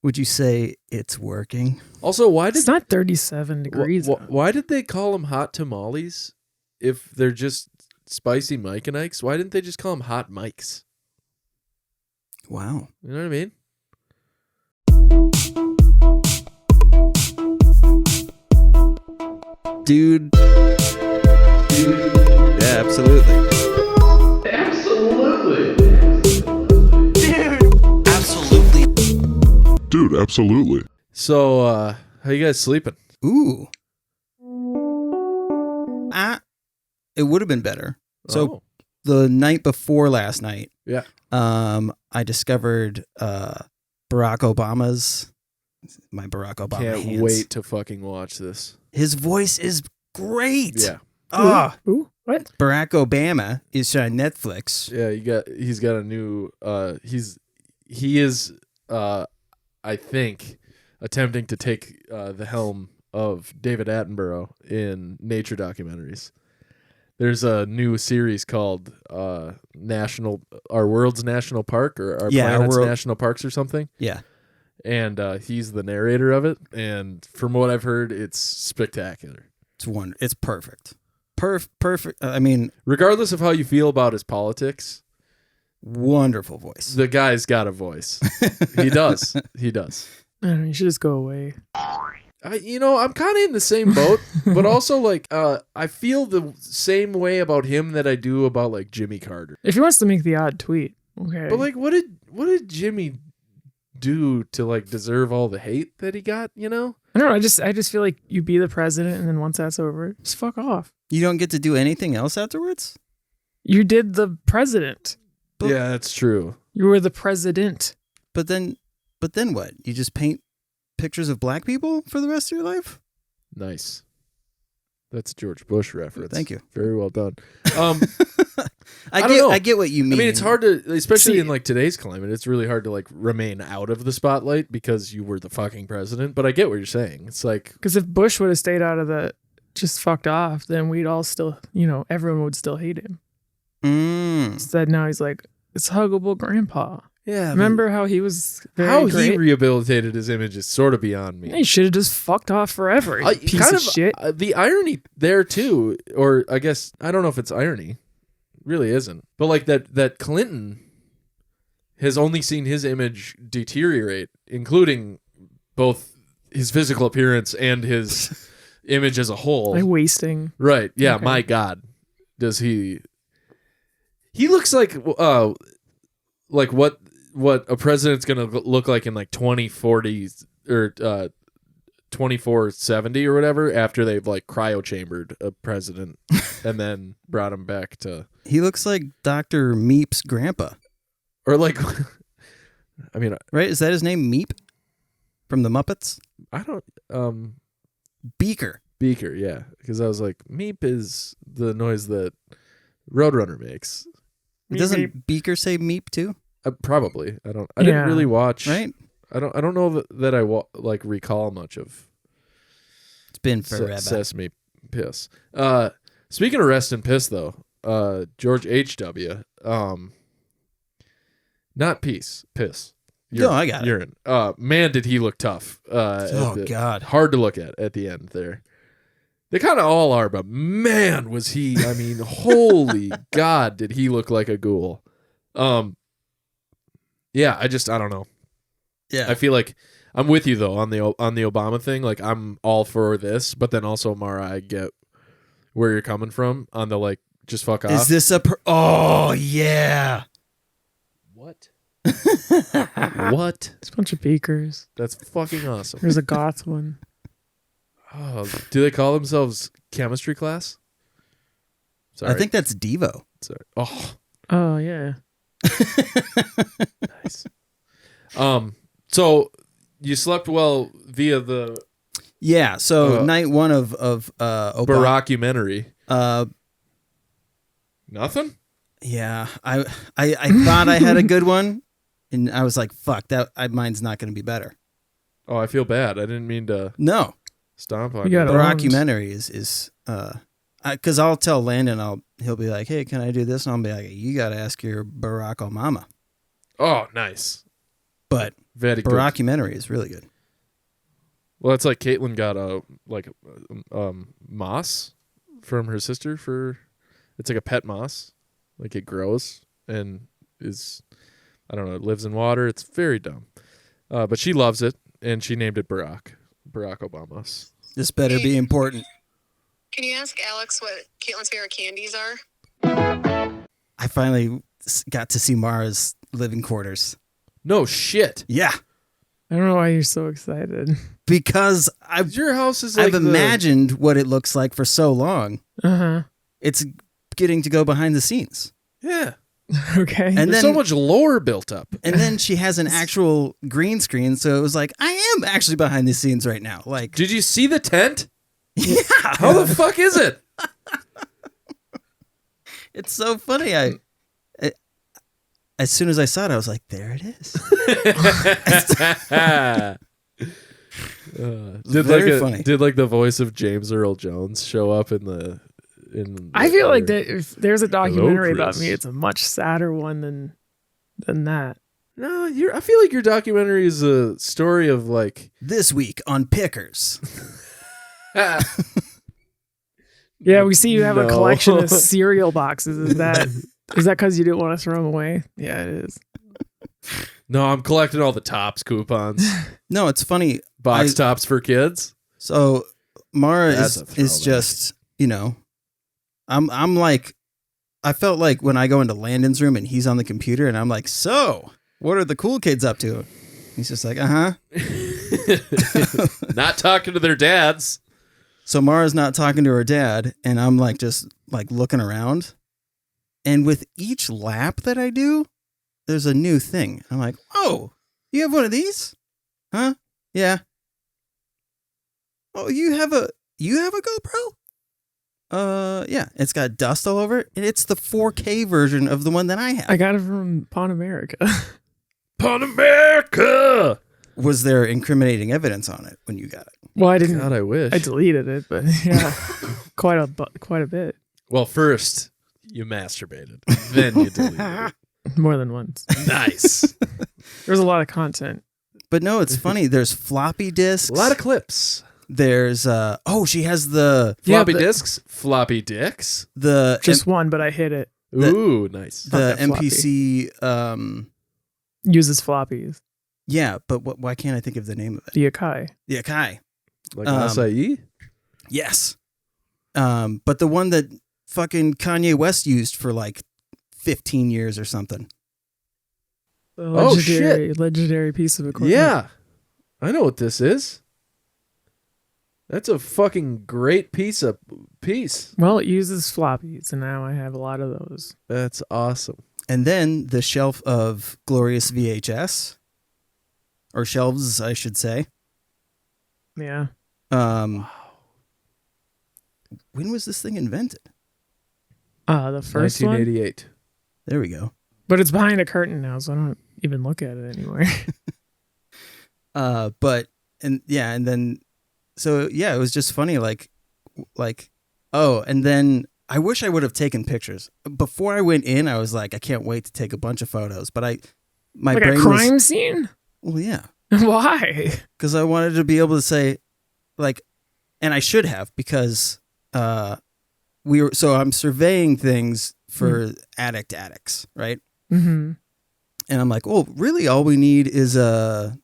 Would you say it's working? Also, why did It's not 37 degrees. why did they call them hot tamales if they're just spicy Mike and Ikes? Why didn't they just call them hot Mikes? Wow. You know what I mean? Dude. Yeah, absolutely. Dude, absolutely. So, how you guys sleeping? Ooh. It would have been better. So the night before last night, yeah, I discovered Barack Obama's Barack Obama can't hands. wait to fucking watch this. His voice is great. Yeah. Ooh, what? Barack Obama is on Netflix. Yeah, he's got a new he is I think attempting to take the helm of David Attenborough in nature documentaries. There's a new series called Our World's National Park or Our Planet's National Parks or something. Yeah. And he's the narrator of it. And from what I've heard, it's spectacular. It's perfect. Perfect. I mean, regardless of how you feel about his politics, wonderful voice. The guy's got a voice. He does. He does. I don't know, you should just go away. I'm kind of in the same boat, but also like I feel the same way about him that I do about like Jimmy Carter. If he wants to make the odd tweet, okay. But like, what did Jimmy do to like deserve all the hate that he got? You know? I don't know. I just feel like you be the president, and then once that's over, just fuck off. You don't get to do anything else afterwards? You did the president. Yeah, that's true. You were the president. But then what? You just paint pictures of black people for the rest of your life? Nice. That's a George Bush reference. Thank you. Very well done. I get what you mean. I mean, it's hard to, especially in like today's climate, it's really hard to like remain out of the spotlight because you were the fucking president. But I get what you're saying. It's like, because if Bush would have stayed out of the, just fucked off, then we'd all still, everyone would still hate him. Instead, now he's like, it's huggable grandpa. Yeah. Remember how he was he rehabilitated his image is sort of beyond me. He should have just fucked off forever. Piece of shit. The irony there too, or I guess I don't know if it's irony, really isn't. But like that Clinton has only seen his image deteriorate, including both his physical appearance and his image as a whole. Like wasting. Right. Yeah. Okay. My God, does he? He looks like what a president's gonna look like in like 2040 or 2470 or whatever after they've like cryo chambered a president and then brought him back to. He looks like Dr. Meep's grandpa. Or like, I mean, right? Is that his name, Meep, from the Muppets? I don't. Beaker. Yeah, because I was like, Meep is the noise that Roadrunner makes. Doesn't Beaker say Meep too? Probably. I didn't really watch. Right. I don't know that I like recall much of. It's been forever. Sesame Piss. Speaking of rest and piss though, George H.W. Not peace, piss. No, I got urine. Man, did he look tough. God. Hard to look at the end there. They kind of all are, but man, was he, I mean, holy God, did he look like a ghoul. Yeah, I don't know. Yeah. I feel like I'm with you though on the Obama thing. Like I'm all for this, but then also Mara, I get where you're coming from on the like just fuck off. Is this oh yeah. What? What? It's a bunch of beakers. That's fucking awesome. There's a goth one. Oh, do they call themselves chemistry class? Sorry. I think that's Devo. Sorry. Oh yeah. Nice. So you slept well via the so night one of Barackumentary. Nothing? Yeah. I thought I had a good one and I was like, fuck, mine's not gonna be better. Oh, I feel bad. I didn't mean to stomp on you. Barackumentary is because I'll tell Landon, he'll be like, hey, can I do this? And I'll be like, you got to ask your Barack Obama. Oh, nice. But Very the good. rockumentary is really good. Well, it's like Caitlin got a moss from her sister it's like a pet moss. Like it grows and is, I don't know, it lives in water. It's very dumb. But she loves it and she named it Barack Obama's. This better be important. Can you ask Alex what Caitlin's favorite candies are? I finally got to see Mara's living quarters. No shit. Yeah. I don't know why you're so excited. Because Your house is like I've imagined what it looks like for so long. Uh-huh. It's getting to go behind the scenes. Yeah. Okay. And There's then so much lore built up. And then she has an actual green screen, so it was like, I am actually behind the scenes right now. Like, Did you see the tent? yeah, How the fuck is it? it's so funny. As soon as I saw it, I was like, there it is. Did like the voice of James Earl Jones show up in I feel like that if there's a documentary about Chris. me, it's a much sadder one than that. No, I feel like your documentary is a story of like This week on Pickers. Yeah, we see you have a No. collection of cereal boxes. Is that because you didn't want to throw them away? Yeah, it is. No, I'm collecting all the Tops coupons. No, it's funny. Box tops for kids. So Mara That's a is throwback. just, I'm like, I felt like when I go into Landon's room and he's on the computer and I'm like, so what are the cool kids up to? He's just like, Not talking to their dads. So Mara's not talking to her dad, and I'm like just like looking around. And with each lap that I do, there's a new thing. I'm like, oh, you have one of these? Huh? Yeah. Oh, you have a GoPro? Yeah. It's got dust all over it, and it's the 4K version of the one that I have. I got it from Pawn America. Pan America. Was there incriminating evidence on it when you got it? Well, I didn't. God, I wish. I deleted it, but yeah, quite a bit. Well, first you masturbated, then you deleted it. More than once. Nice. There's a lot of content. But no, it's funny. There's floppy disks. A lot of clips. There's she has the Floppy disks, floppy dicks. Just one, but I hit it. Ooh, nice. the Not that floppy. MPC. Uses floppies. Yeah, but why can't I think of the name of it? The Akai. The Akai. Like an acai? Yes. But the one that fucking Kanye West used for like 15 years or something. Oh, shit. Legendary piece of equipment. Yeah. I know what this is. That's a fucking great piece. Well, it uses floppies, and now I have a lot of those. That's awesome. And then the shelf of glorious VHS. Or shelves, I should say. Yeah. When was this thing invented? The first one. 1988. There we go. But it's behind a curtain now, so I don't even look at it anymore. And then it was just funny, like, oh, and then I wish I would have taken pictures. Before I went in, I was like, I can't wait to take a bunch of photos. But my like brain a crime was, scene? well, yeah. Why? Because I wanted to be able to say, like, and I should have, because I'm surveying things for addicts, right? Mm-hmm. And I'm like, well, really all we need is a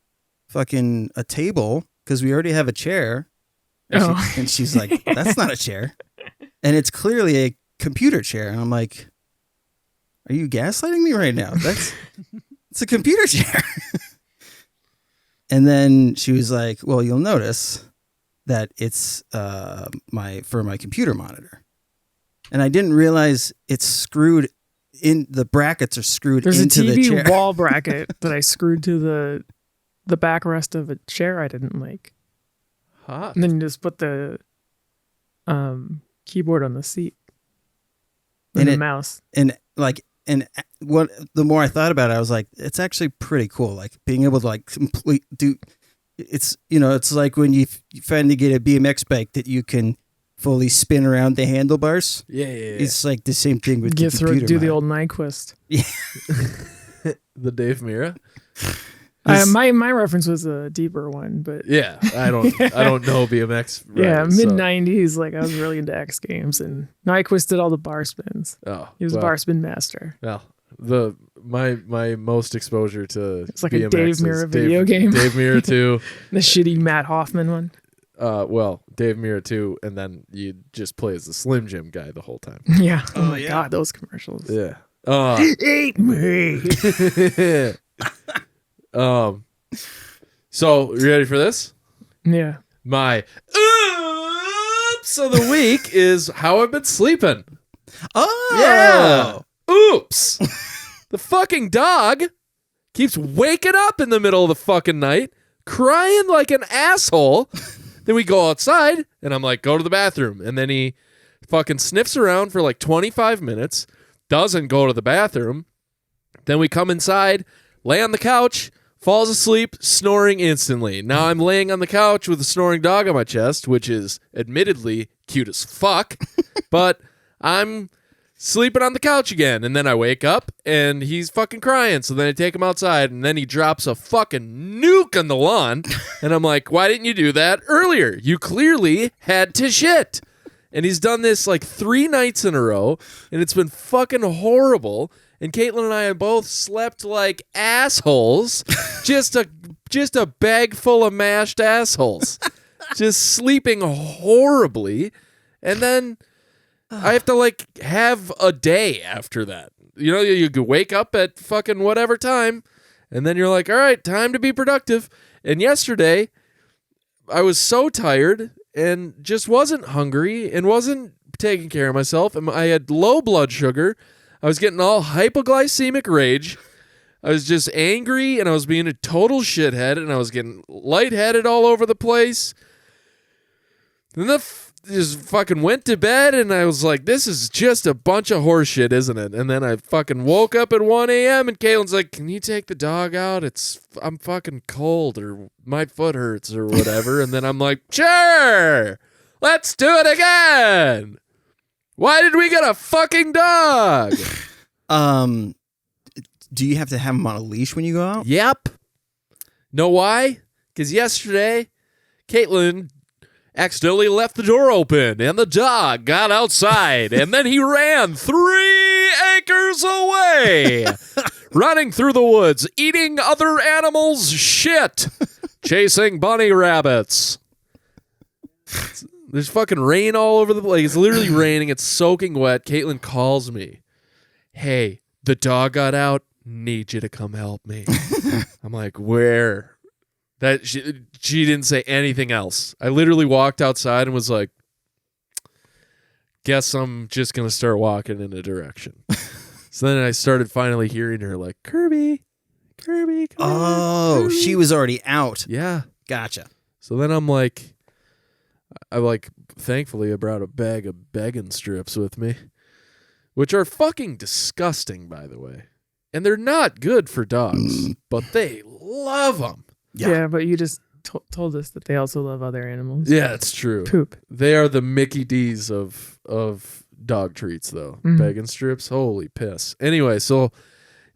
table, because we already have a chair. And she's like, that's not a chair. And it's clearly a computer chair. And I'm like, are you gaslighting me right now? It's a computer chair. And then she was like, well, you'll notice that it's my computer monitor. And I didn't realize it's screwed in, the brackets are screwed There's into a the TV chair. wall bracket that I screwed to the backrest of a chair I didn't like. Hot. And then you just put the keyboard on the seat. And the mouse. And what the more I thought about it, I was like, it's actually pretty cool. Like being able to like it's like when you finally get a BMX bike that you can fully spin around the handlebars. Yeah. It's like the same thing with the Do computer. the old Nyquist. Yeah. The Dave Mira. My reference was a deeper one, but Yeah, I don't know BMX. yeah, riders, mid so- '90s. Like I was really into X Games, and Nyquist did all the bar spins. Oh, He was a bar spin master. Well, my most exposure to It's like BMX a Dave is Mirra video game. Dave Mirra 2. The shitty Matt Hoffman one. Well, Dave Mirra 2, and then you just play as the Slim Jim guy the whole time. Yeah. Oh my yeah. god, those commercials. Yeah. Eat me. So you ready for this? Yeah. My oops of the week is how I've been sleeping. Oh, Yeah. Oops. The fucking dog keeps waking up in the middle of the fucking night, crying like an asshole. Then we go outside, and I'm like, go to the bathroom. And then he fucking sniffs around for like 25 minutes, doesn't go to the bathroom. Then we come inside, lay on the couch, falls asleep, snoring instantly. Now I'm laying on the couch with a snoring dog on my chest, which is admittedly cute as fuck, but I'm sleeping on the couch again. And then I wake up and he's fucking crying. So then I take him outside and then he drops a fucking nuke on the lawn. And I'm like, why didn't you do that earlier? You clearly had to shit. And he's done this like 3 nights in a row and it's been fucking horrible. And Caitlin and I have both slept like assholes. just a bag full of mashed assholes. Just sleeping horribly. And then I have to like have a day after that. You know, you could wake up at fucking whatever time, and then you're like, all right, time to be productive. And yesterday, I was so tired and just wasn't hungry and wasn't taking care of myself. And I had low blood sugar. I was getting all hypoglycemic rage. I was just angry, and I was being a total shithead, and I was getting lightheaded all over the place. And then just fucking went to bed, and I was like, this is just a bunch of horse shit, isn't it? And then I fucking woke up at 1 a.m. and Caitlin's like, can you take the dog out? I'm fucking cold, or my foot hurts, or whatever. And then I'm like, sure, let's do it again. Why did we get a fucking dog? Do you have to have him on a leash when you go out? Yep. Know why? Because yesterday, Caitlin accidentally left the door open and the dog got outside and then he ran 3 acres away, running through the woods, eating other animals' shit, chasing bunny rabbits. There's fucking rain all over the place. It's literally raining. It's soaking wet. Caitlin calls me. Hey, the dog got out. Need you to come help me. I'm like, where? That she didn't say anything else. I literally walked outside and was like, guess I'm just going to start walking in a direction. So then I started finally hearing her like, Kirby, come here, Kirby. She was already out. Yeah. Gotcha. So then thankfully I brought a bag of begging strips with me, which are fucking disgusting, by the way. And they're not good for dogs, but they love them. Yeah, but you just told us that they also love other animals. Yeah, it's true. Poop. They are the Mickey D's of dog treats, though. Mhm. Begging strips, holy piss. Anyway, so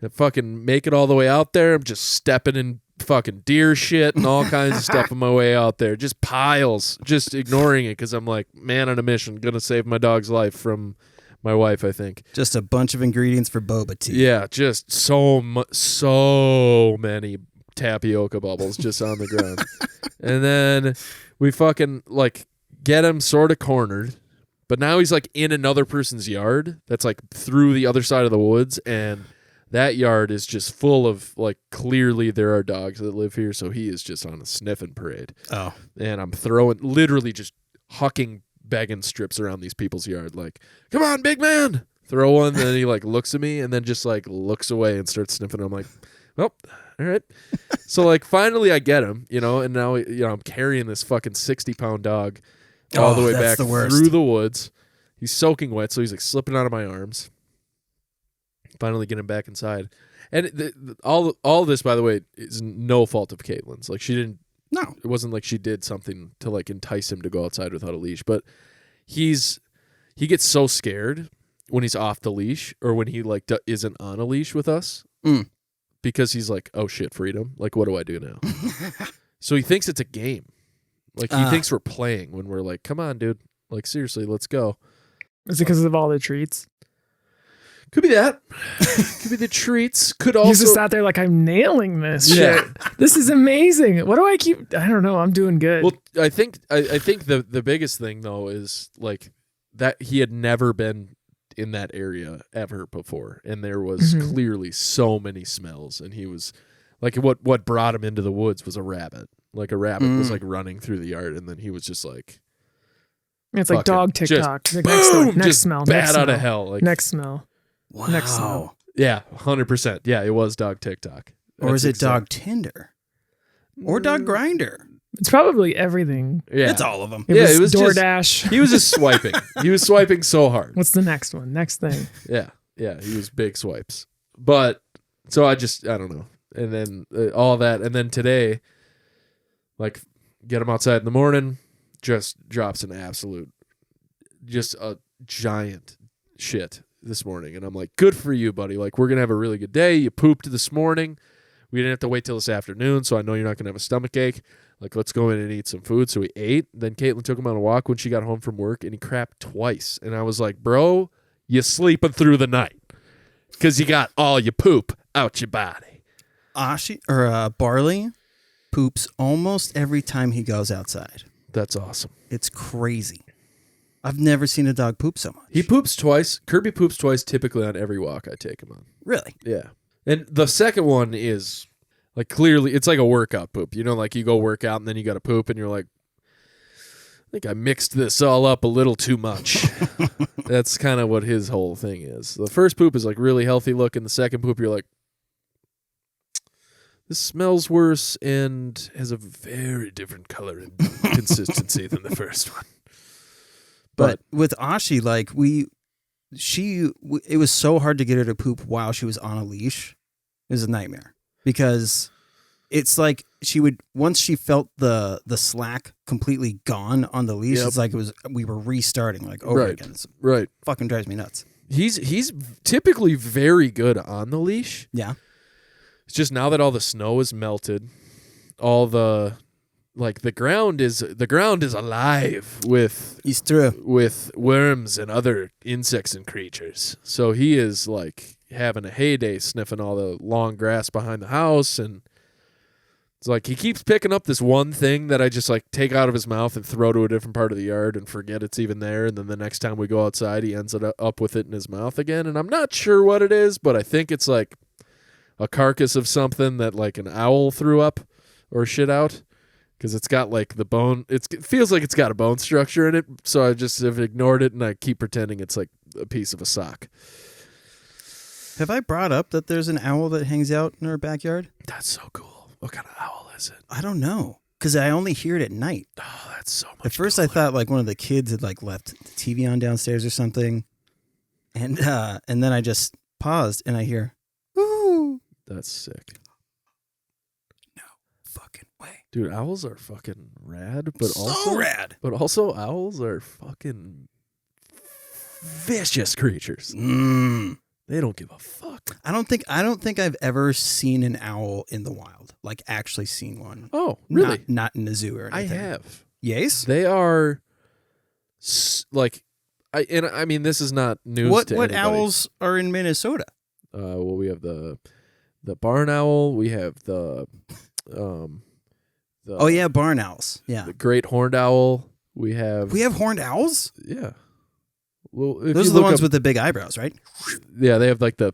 I fucking make it all the way out there. I'm just stepping in fucking deer shit and all kinds of stuff on my way out there. Just piles, just ignoring it because I'm like, man on a mission, gonna save my dog's life from my wife, I think. Just a bunch of ingredients for boba tea. Yeah, just so many tapioca bubbles just on the ground. And then we fucking like get him sort of cornered, but now he's like in another person's yard that's like through the other side of the woods, and that yard is just full of like, clearly there are dogs that live here, so he is just on a sniffing parade. Oh. And I'm literally just hucking begging strips around these people's yard like, come on, big man, throw one. And then he like looks at me and then just like looks away and starts sniffing. I'm like, well, all right. So like finally I get him, and now I'm carrying this fucking 60-pound dog all the way back through the woods. He's soaking wet, so he's like slipping out of my arms. Finally get him back inside. And all of this, by the way, is no fault of Caitlin's. Like she didn't. No. It wasn't like she did something to like entice him to go outside without a leash, but he gets so scared when he's off the leash or when he like isn't on a leash with us because he's like, oh shit, freedom. Like, what do I do now? So he thinks it's a game. Like, he thinks we're playing when we're like, come on, dude. Like, seriously, let's go. Is it because of all the treats? Could be that. Could be the treats. Could also. He's just out there like, I'm nailing this shit. This is amazing. What do I keep? I don't know. I'm doing good. Well, I think the biggest thing though is like that he had never been in that area ever before, and there was clearly so many smells, and he was like, what brought him into the woods was a rabbit. Like a rabbit was like running through the yard, and then he was just like, it's like dog TikTok. Just, next just smell. Bad next out smell. of hell. Like Next smell. Wow. Next smell. Yeah, 100%. Yeah, it was dog TikTok. Or is it dog Tinder? Or dog Grinder? It's probably everything. Yeah, It's all of them. It was just DoorDash. he was just swiping. He was swiping so hard. What's the next one? Next thing. Yeah, he was big swipes. But so I don't know. And then all that, and then today, like, get him outside in the morning, just drops an absolute, just a giant shit this morning, and I'm like, good for you, buddy. Like, we're gonna have a really good day. You pooped this morning. We didn't have to wait till this afternoon, so I know you're not gonna have a stomach ache. Like, let's go in and eat some food. So we ate. Then Caitlin took him on a walk when she got home from work, and he crapped twice. And I was like, bro, you sleeping through the night because you got all your poop out your body. Barley poops almost every time he goes outside. That's awesome. It's crazy. I've never seen a dog poop so much. He poops twice. Kirby poops twice typically on every walk I take him on. Really? Yeah. And the second one is, like, clearly, it's like a workout poop. You know, like, you go work out and then you got to poop and you're like, I think I mixed this all up a little too much. That's kind of what his whole thing is. The first poop is, like, really healthy looking. The second poop, you're like, this smells worse and has a very different color and consistency than the first one. But with Ashi, like, it was so hard to get her to poop while she was on a leash. It was a nightmare because it's like once she felt the slack completely gone on the leash, it's like we were restarting like over again. It's fucking drives me nuts. He's typically very good on the leash. Yeah. It's just now that all the snow is melted, all the ground is alive with worms and other insects and creatures. So he is like having a heyday sniffing all the long grass behind the house, and it's like he keeps picking up this one thing that I just like take out of his mouth and throw to a different part of the yard and forget it's even there, and then the next time we go outside he ends up with it in his mouth again, and I'm not sure what it is, but I think it's like a carcass of something that like an owl threw up or shit out. Because it's got like the bone, it feels like it's got a bone structure in it. So I just have ignored it and I keep pretending it's like a piece of a sock. Have I brought up that there's an owl that hangs out in our backyard? That's so cool. What kind of owl is it? I don't know. Because I only hear it at night. Oh, that's so much. At first cooler. I thought like one of the kids had like left the TV on downstairs or something. And then I just paused and I hear, ooh. That's sick. No fucking way. Dude, owls are fucking rad, but so rad. But also owls are fucking vicious creatures. They don't give a fuck. I don't think I've ever seen an owl in the wild. Like actually seen one. Oh, really? Not in a zoo or anything. I have. Yes? They are like I mean this is not news to What anybody. owls are in Minnesota? Well, we have the barn owl, we have the oh yeah, barn owls. Yeah. The great horned owl. We have horned owls? Yeah. Well, those are the ones with the big eyebrows, right? Yeah, they have like the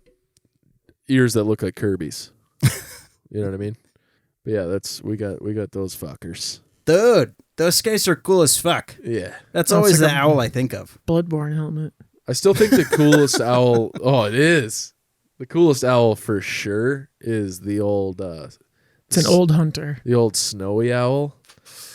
ears that look like Kirby's. You know what I mean? But yeah, we got those fuckers. Dude, those guys are cool as fuck. Yeah. That's always the owl I think of. Bloodborne helmet. I still think the coolest owl. Oh, it is. The coolest owl for sure is the old. It's an old hunter. The old snowy owl.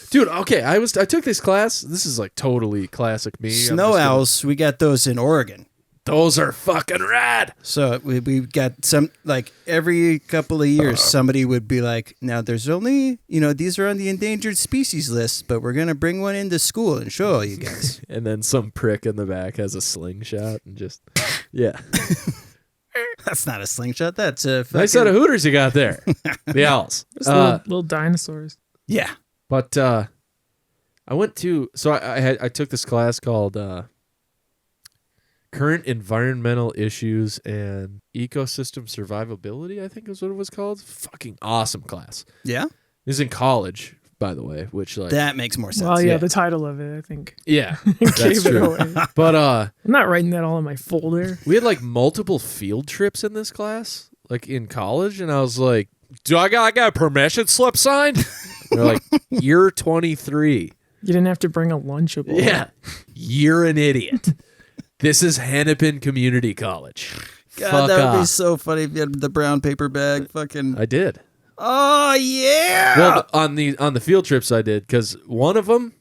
Dude, okay, I took this class. This is like totally classic me. Snow owls, we got those in Oregon. Those are fucking rad. So we got some, like every couple of years, somebody would be like, now there's only, these are on the endangered species list, but we're going to bring one into school and show you guys. And then some prick in the back has a slingshot and just, yeah. That's not a slingshot. That's a fucking... Nice set of hooters you got there. The owls. Just little dinosaurs. Yeah. But I went to... So I took this class called Current Environmental Issues and Ecosystem Survivability, I think is what it was called. Fucking awesome class. Yeah? This is in college, by the way, which like... That makes more sense. Well, yeah, the title of it, I think. Yeah, Gave that's it true. away. But I'm not writing that all in my folder. we had like multiple field trips in this class, like in college, and I was like, "Do I got a permission slip signed?" They're like, "You're 23." You didn't have to bring a Lunchable. Yeah, you're an idiot. This is Hennepin Community College. God, Fuck that would be off. so funny if you had the brown paper bag. Fucking... I did. Oh, yeah! Well, on the field trips I did, because one of them,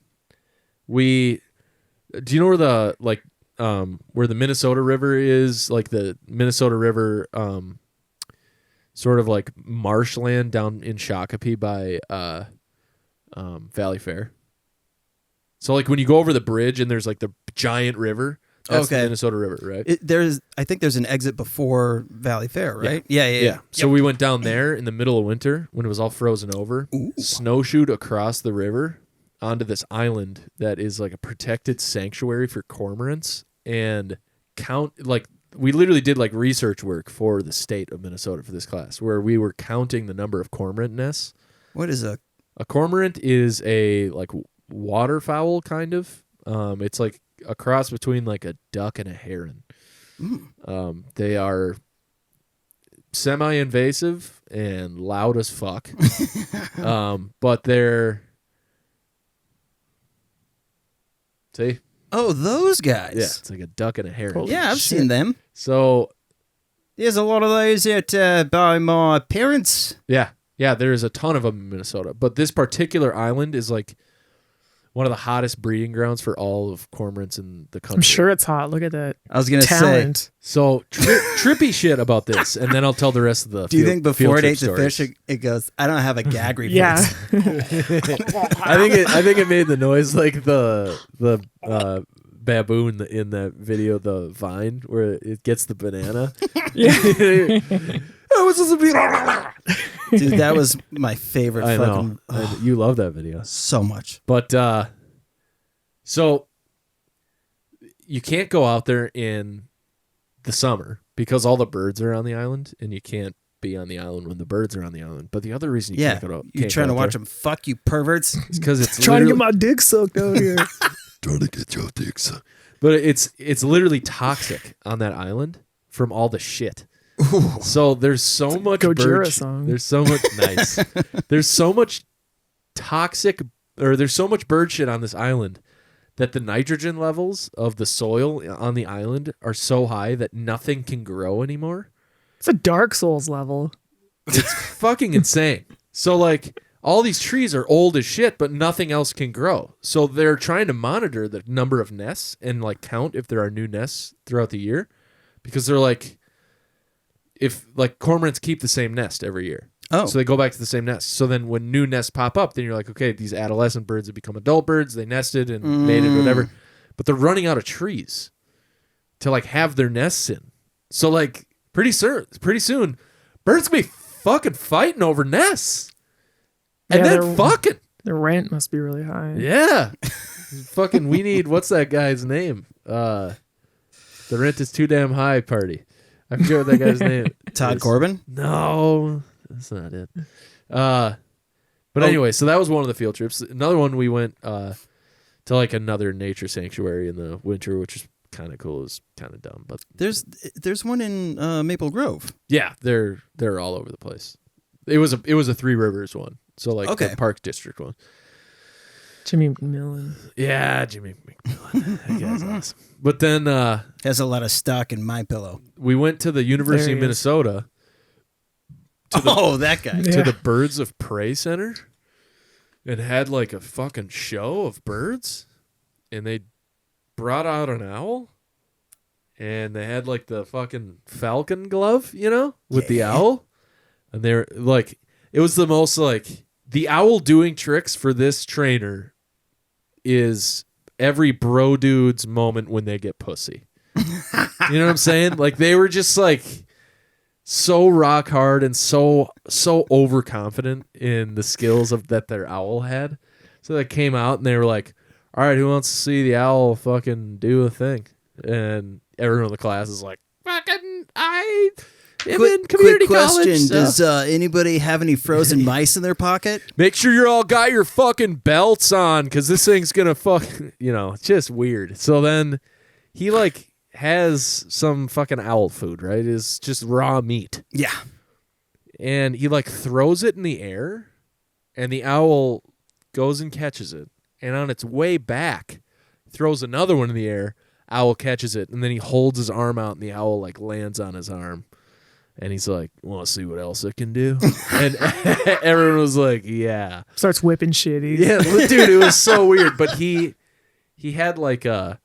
do you know where where the Minnesota River is? Like the Minnesota River, sort of like marshland down in Shakopee by Valley Fair. So like when you go over the bridge and there's like the giant river, that's the Minnesota River, right? I think there's an exit before Valley Fair, right? Yeah. So we went down there in the middle of winter when it was all frozen over, snowshoed across the river onto this island that is like a protected sanctuary for cormorants, and we literally did like research work for the state of Minnesota for this class where we were counting the number of cormorant nests. What is a cormorant? Is a like waterfowl kind of. It's like a cross between like a duck and a heron. They are semi-invasive and loud as fuck. But they're... See? Oh, those guys. Yeah, it's like a duck and a heron. Holy Yeah, I've shit. seen them. So, There's a lot of those by my parents. yeah, there's a ton of them in Minnesota. But this particular island is like one of the hottest breeding grounds for all of cormorants in the country. I'm sure it's hot. Look at that I was going to say, talent. So trippy shit about this, and then I'll tell the rest of the. do you think before it trip ate the stories. fish, it goes, I don't have a gag reflex? Yeah. I think it made the noise like the baboon in that video, the vine, where it gets the banana. Oh, what's this? Dude, that was my favorite I fucking... know. You love that video. So much. But so you can't go out there in the summer because all the birds are on the island, and you can't be on the island when the birds are on the island. But the other reason you can't go out, you're trying to watch them fuck, you perverts. is because it's Trying to get literally- my dick sucked out here. Trying to get your dick sucked. But it's literally toxic on that island from all the shit. So there's so much Gojira bird. song. There's so much nice. There's so much toxic, or there's so much bird shit on this island that the nitrogen levels of the soil on the island are so high that nothing can grow anymore. It's a Dark Souls level. It's fucking insane. So like all these trees are old as shit, but nothing else can grow. So they're trying to monitor the number of nests and like count if there are new nests throughout the year, because they're like, if like cormorants keep the same nest every year. Oh. So they go back to the same nest. So then when new nests pop up, then you're like, okay, these adolescent birds have become adult birds. They nested and mated, whatever. But they're running out of trees to like have their nests in. So like pretty soon, birds can be fucking fighting over nests. And Yeah, then they're- fucking. The rent must be really high. Yeah. Fucking we need, what's that guy's name? The rent is too damn high party. I forget what that guy's name Todd is. Corbin? No, that's not it. But anyway, so that was one of the field trips. Another one, we went to like another nature sanctuary in the winter, which is kind of cool. It was kind of dumb, but There's one in Maple Grove. yeah, they're all over the place. It was a Three Rivers one, so like the Park District one. Jimmy McMillan. Yeah, Jimmy McMillan. That guy's awesome. But then Has a lot of stock in my pillow. we went to the University There of he is. Minnesota That guy. to Yeah. the Birds of Prey Center and had like a fucking show of birds, and they brought out an owl, and they had like the fucking falcon glove, with the owl, and they're like, it was the most like, the owl doing tricks for this trainer is every bro dude's moment when they get pussy. You know what I'm saying? Like they were just like, so rock hard and so overconfident in the skills of that their owl had. So they came out and they were like, all right, who wants to see the owl fucking do a thing? And everyone in the class is like, fucking, I am in community quick question. college. Does anybody have any frozen mice in their pocket? Make sure you all got your fucking belts on, because this thing's going to it's just weird. So then he like has some fucking owl food, right? It's just raw meat. Yeah. And he like throws it in the air, and the owl goes and catches it. And on its way back, throws another one in the air. Owl catches it, and then he holds his arm out, and the owl like lands on his arm. And he's like, want to see what else it can do? And everyone was like, yeah. Starts whipping shit. Yeah, dude, it was so weird. But he had like a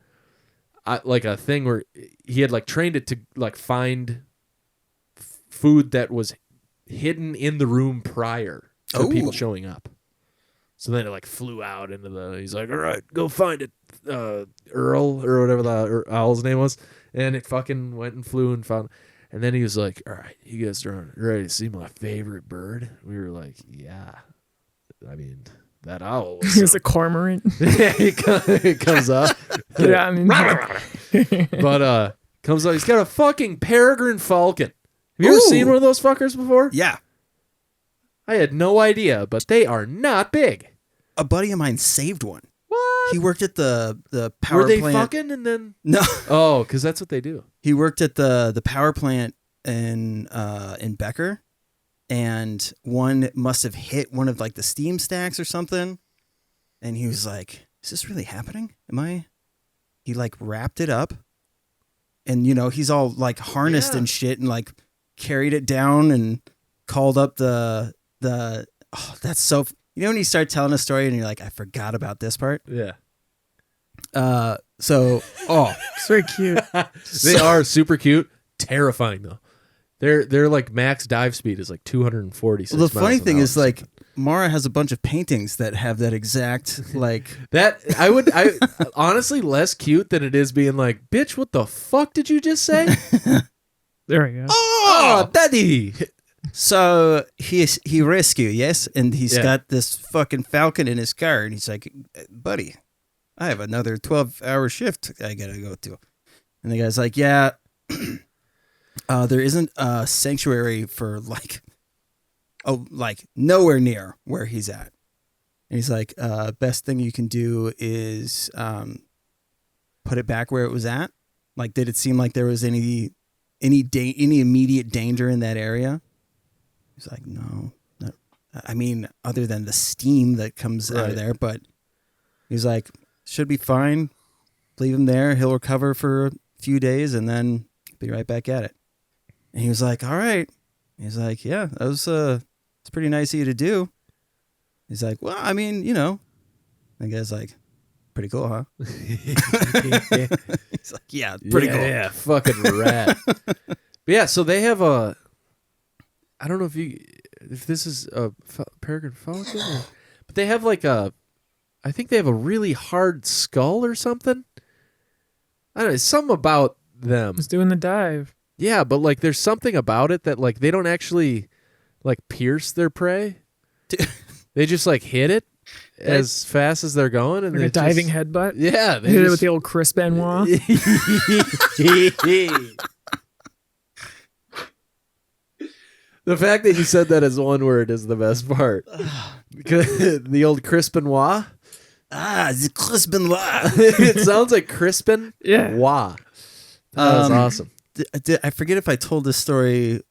thing where he had like trained it to like find food that was hidden in the room prior to people showing up. So then it like flew out into he's like, all right, go find it, Earl, or whatever the owl's name was. And it fucking went and flew and found. And then he was like, all right, you guys are ready to see my favorite bird? We were like, yeah. I mean, that owl. He was a cormorant. Yeah, it comes up. Yeah, I mean, but comes up. He's got a fucking peregrine falcon. Have you ever seen one of those fuckers before? Yeah. I had no idea, but they are not big. A buddy of mine saved one. What? He worked at the power Were they plant. fucking and then? No. Oh, because that's what they do. He worked at the power plant in Becker, and one must have hit one of like the steam stacks or something. And he was like, "Is this really happening? He like wrapped it up, and he's all like harnessed and shit, and like carried it down and called up the. Oh, that's so. When you start telling a story and you're like, I forgot about this part. Yeah. it's very cute. They are super cute. Terrifying though. They're like max dive speed is like 246. Well, the funny thing is like Mara has a bunch of paintings that have that exact like that. I honestly less cute than it is being like, bitch, what the fuck did you just say? There we go. Oh, daddy. So he rescued, yes, and he's got this fucking falcon in his car, and he's like, buddy, I have another 12-hour shift I gotta go to. And the guy's like, yeah, there isn't a sanctuary for like nowhere near where he's at. And he's like, best thing you can do is put it back where it was at. Like, did it seem like there was any immediate danger in that area? He's like, no. I mean, other than the steam that comes out of there, but he's like, should be fine. Leave him there. He'll recover for a few days and then be right back at it. And he was like, all right. He's like, yeah, that was it's pretty nice of you to do. He's like, well, I mean, the guy's like, pretty cool, huh? He's like, yeah, pretty cool. Yeah, fucking rad. But yeah, so they have I don't know if this is a peregrine falcon, but they have like I think they have a really hard skull or something. I don't know, something about them. He's doing the dive. Yeah, but like there's something about it that like they don't actually like pierce their prey. They just like hit it as fast as they're going, and like a diving headbutt. Yeah, they hit it with the old Chris Benoit. The fact that you said that as one word is the best part. Because the old Crispin-Wah. The Crispin-Wah. It sounds like Crispin. Yeah. Wah. That was awesome. I forget if I told this story.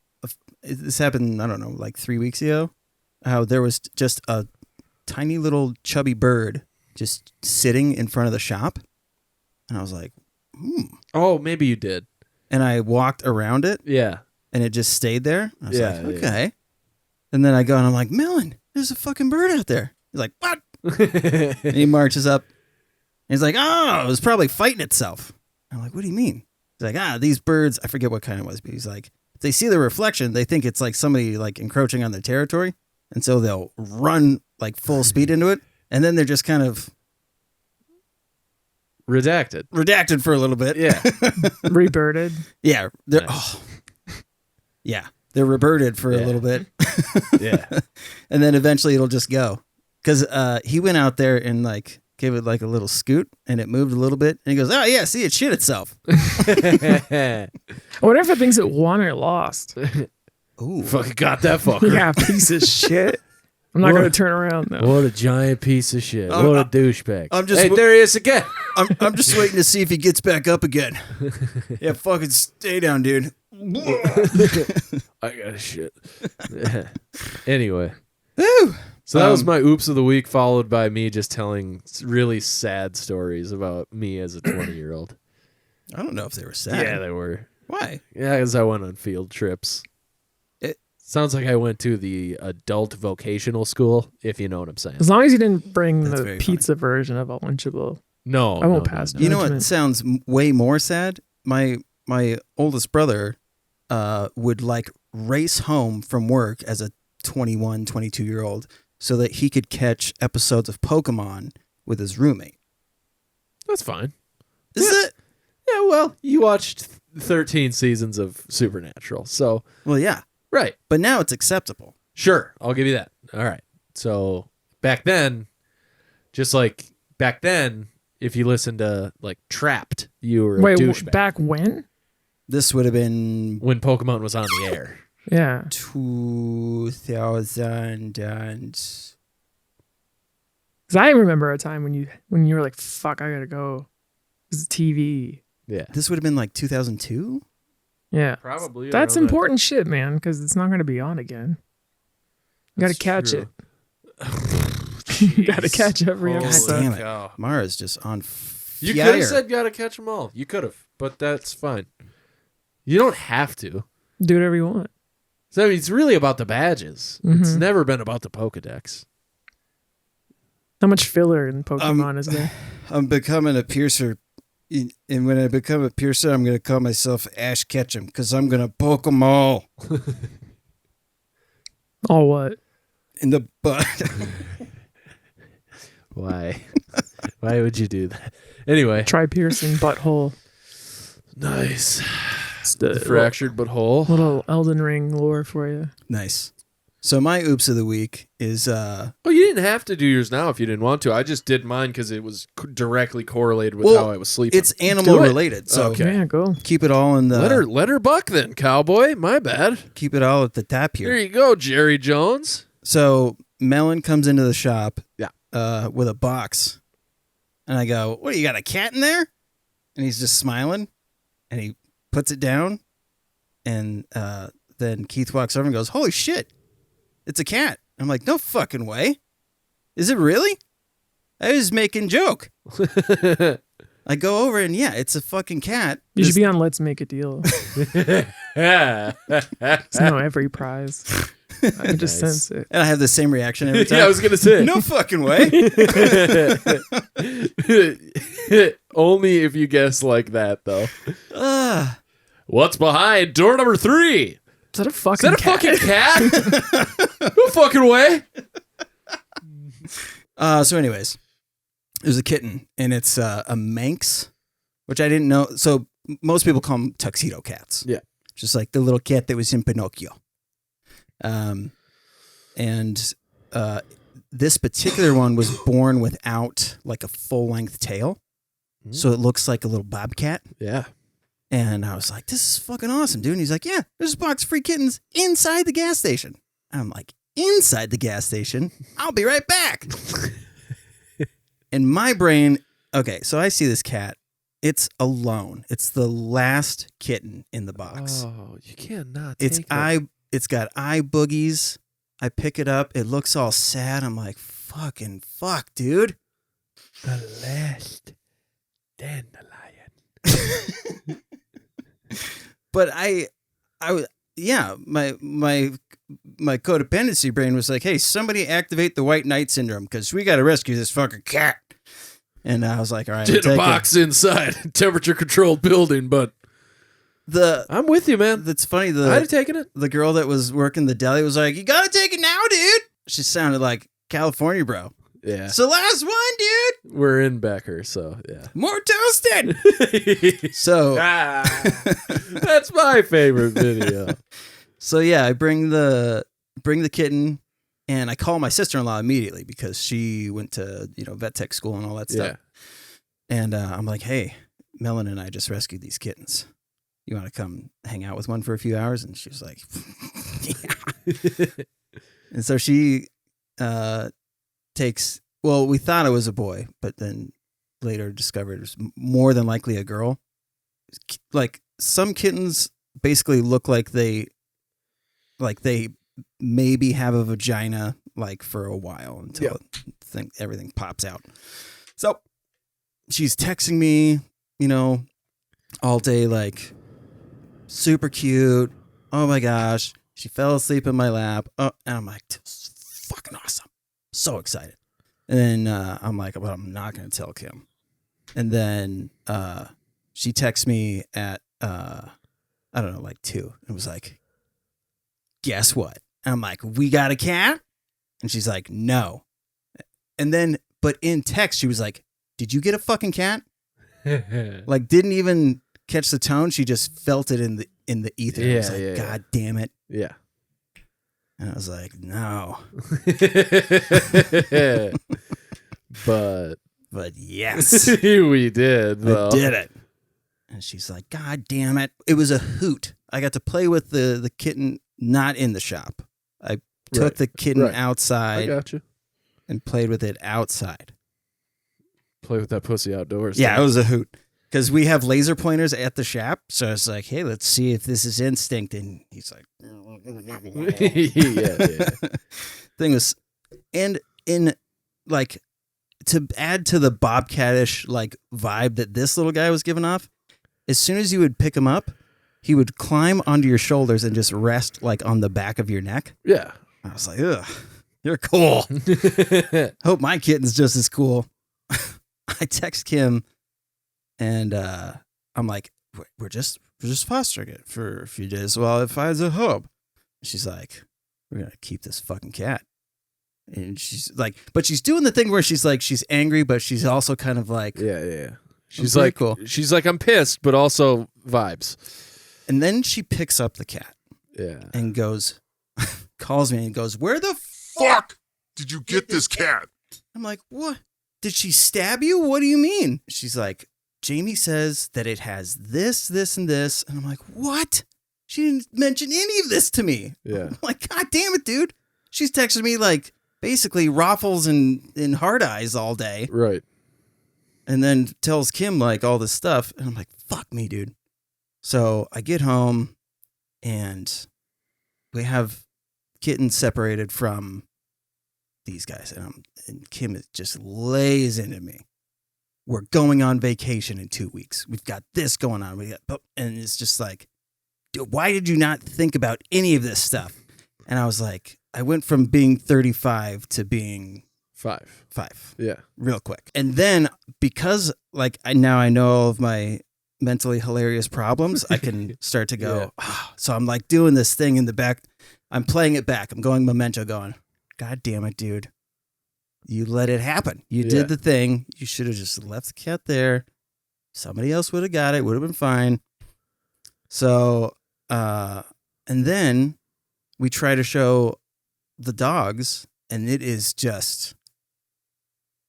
This happened, I don't know, like 3 weeks ago. How there was just a tiny little chubby bird just sitting in front of the shop. And I was like, Oh, maybe you did. And I walked around it. Yeah. And it just stayed there. I was like, okay. Yeah. And then I go and I'm like, Melon, there's a fucking bird out there. He's like, what? And he marches up. He's like, oh, it was probably fighting itself. I'm like, what do you mean? He's like, these birds, I forget what kind it was, but he's like, if they see the reflection, they think it's like somebody like encroaching on their territory. And so they'll run like full speed into it. And then they're just kind of redacted for a little bit. Yeah. Rebirded. Yeah. Nice. Yeah. They're reverted for a little bit. Yeah. And then eventually it'll just go. Because he went out there and like gave it like a little scoot and it moved a little bit. And he goes, oh yeah, see, it shit itself. I wonder if it thinks it won or lost. Ooh. Fucking got that fucker. Yeah, piece of shit. I'm not going to turn around though. What a giant piece of shit. What a douchebag. Hey, there he is again. I'm just waiting to see if he gets back up again. Yeah, fucking stay down, dude. I got a shit. Anyway. Woo. So that was my oops of the week, followed by me just telling really sad stories about me as a 20-year-old. I don't know if they were sad. Yeah, they were. Why? Yeah, because I went on field trips. It sounds like I went to the adult vocational school, if you know what I'm saying. As long as you didn't bring That's the very pizza version of a Lunchable. No, I won't pass. You know what sounds way more sad? My oldest brother would like race home from work as a 21, 22-year-old so that he could catch episodes of Pokemon with his roommate. That's fine. Is it? Yeah, well, you watched 13 seasons of Supernatural, so... Well, yeah. Right. But now it's acceptable. Sure, I'll give you that. All right. So, back then, if you listened to, like, Trapped, you were a douchebag. Back when? This would have been... When Pokemon was on the air. Yeah. 2000 and... Because I remember a time when you were like, fuck, I gotta go. It's TV. Yeah. This would have been like 2002? Yeah. Probably. That's important shit, man, because it's not going to be on again. You got to catch it. You got to catch every episode. Damn it. Mara's just on fire. You could have said gotta catch them all. You could have, but that's fine. You don't have to. Do whatever you want. So I mean, it's really about the badges. It's never been about the Pokedex. How much filler in Pokemon is there? I'm becoming a piercer. And when I become a piercer, I'm going to call myself Ash Ketchum because I'm going to poke them all. All what? In the butt. Why? Why would you do that? Anyway. Try piercing butthole. Nice. It's the fractured butthole. Little Elden Ring lore for you. Nice. So my oops of the week is... Oh, you didn't have to do yours now if you didn't want to. I just did mine because it was directly correlated with how I was sleeping. It's animal related. So yeah, go. Keep it all in the... Let her buck then, cowboy. My bad. Keep it all at the top here. There you go, Jerry Jones. So Melon comes into the shop Yeah. with a box. And I go, what, you got a cat in there? And he's just smiling. And he puts it down. And then Keith walks over and goes, holy shit. It's a cat. I'm like, no fucking way. Is it really? I was making joke. I go over and it's a fucking cat. You should be on Let's Make a Deal. It's no every prize. I just sense it. And I have the same reaction every time. Yeah, I was going to say. No fucking way. Only if you guess like that, though. What's behind door number 3? Is that a fucking cat? No fucking way. So anyways, there's a kitten, and it's a Manx, which I didn't know. So most people call them tuxedo cats. Yeah. Just like the little cat that was in Pinocchio. This particular one was born without like a full-length tail. So it looks like a little bobcat. Yeah. And I was like, this is fucking awesome, dude. And he's like, yeah, there's a box of free kittens inside the gas station. And I'm like, inside the gas station? I'll be right back. In my brain, okay, so I see this cat. It's alone. It's the last kitten in the box. Oh, you cannot It's got eye boogies. I pick it up. It looks all sad. I'm like, fucking fuck, dude. The last dandelion. But my codependency brain was like, hey, somebody activate the white knight syndrome because we got to rescue this fucking cat. And I was like, all right. In a box inside, temperature controlled building, but I'm with you, man. That's funny. I'd have taken it. The girl that was working the deli was like, you got to take it now, dude. She sounded like California, bro. Yeah. It's the last one, dude. We're in Becker, so yeah. More toasted. So that's my favorite video. So yeah, I bring the kitten, and I call my sister-in-law immediately because she went to vet tech school and all that stuff. Yeah. And I'm like, hey, Melon and I just rescued these kittens. You want to come hang out with one for a few hours? And she was like, yeah. And so she takes. Well, we thought it was a boy, but then later discovered it was more than likely a girl. Like some kittens basically look like they maybe have a vagina like for a while until everything pops out. So she's texting me, all day, like super cute. Oh my gosh. She fell asleep in my lap. Oh, and I'm like, this is fucking awesome. So excited. And then I'm like, well, I'm not going to tell Kim. And then she texts me at, I don't know, like 2. It was like, guess what? And I'm like, we got a cat? And she's like, no. And then, but in text, she was like, did you get a fucking cat? Like, didn't even catch the tone. She just felt it in the ether. I was like, God damn it. Yeah. And I was like, no. But yes. We did, though. I did it. And she's like, God damn it. It was a hoot. I got to play with the kitten not in the shop. I took the kitten outside. I got you. And played with it outside. Play with that pussy outdoors. Yeah, it was a hoot. Because we have laser pointers at the shop. So I was like, hey, let's see if this is instinct. And he's like, yeah. Thing was, and in like, to add to the bobcatish like vibe that this little guy was giving off, as soon as you would pick him up, he would climb onto your shoulders and just rest like on the back of your neck. Yeah. I was like, ugh, you're cool. Hope my kitten's just as cool. I text Kim and I'm like, we're just fostering it for a few days while it finds a home. She's like, we're going to keep this fucking cat. And she's like, but she's doing the thing where she's like, she's angry, but she's also kind of like, yeah. She's like, cool. She's like, I'm pissed, but also vibes. And then she picks up the cat. Yeah. And goes, calls me and goes, where the Fuck did you get this cat? I'm like, what? Did she stab you? What do you mean? She's like, Jamie says that it has this, this, and this. And I'm like, what? She didn't mention any of this to me. Yeah. I'm like, God damn it, dude. She's texting me like basically Raffles and Hard Eyes all day. Right. And then tells Kim like all this stuff. And I'm like, fuck me, dude. So I get home and we have kittens separated from these guys. And Kim just lays into me. We're going on vacation in 2 weeks. We've got this going on. And it's just like, dude, why did you not think about any of this stuff? And I was like, I went from being 35 to being 5. Yeah. Real quick. And then because like now I know all of my mentally hilarious problems, I can start to go, so I'm like doing this thing in the back. I'm playing it back. I'm going Memento going, God damn it, dude. You let it happen. You did the thing. You should have just left the cat there. Somebody else would have got it. Would have been fine. So, and then we try to show the dogs, and it is just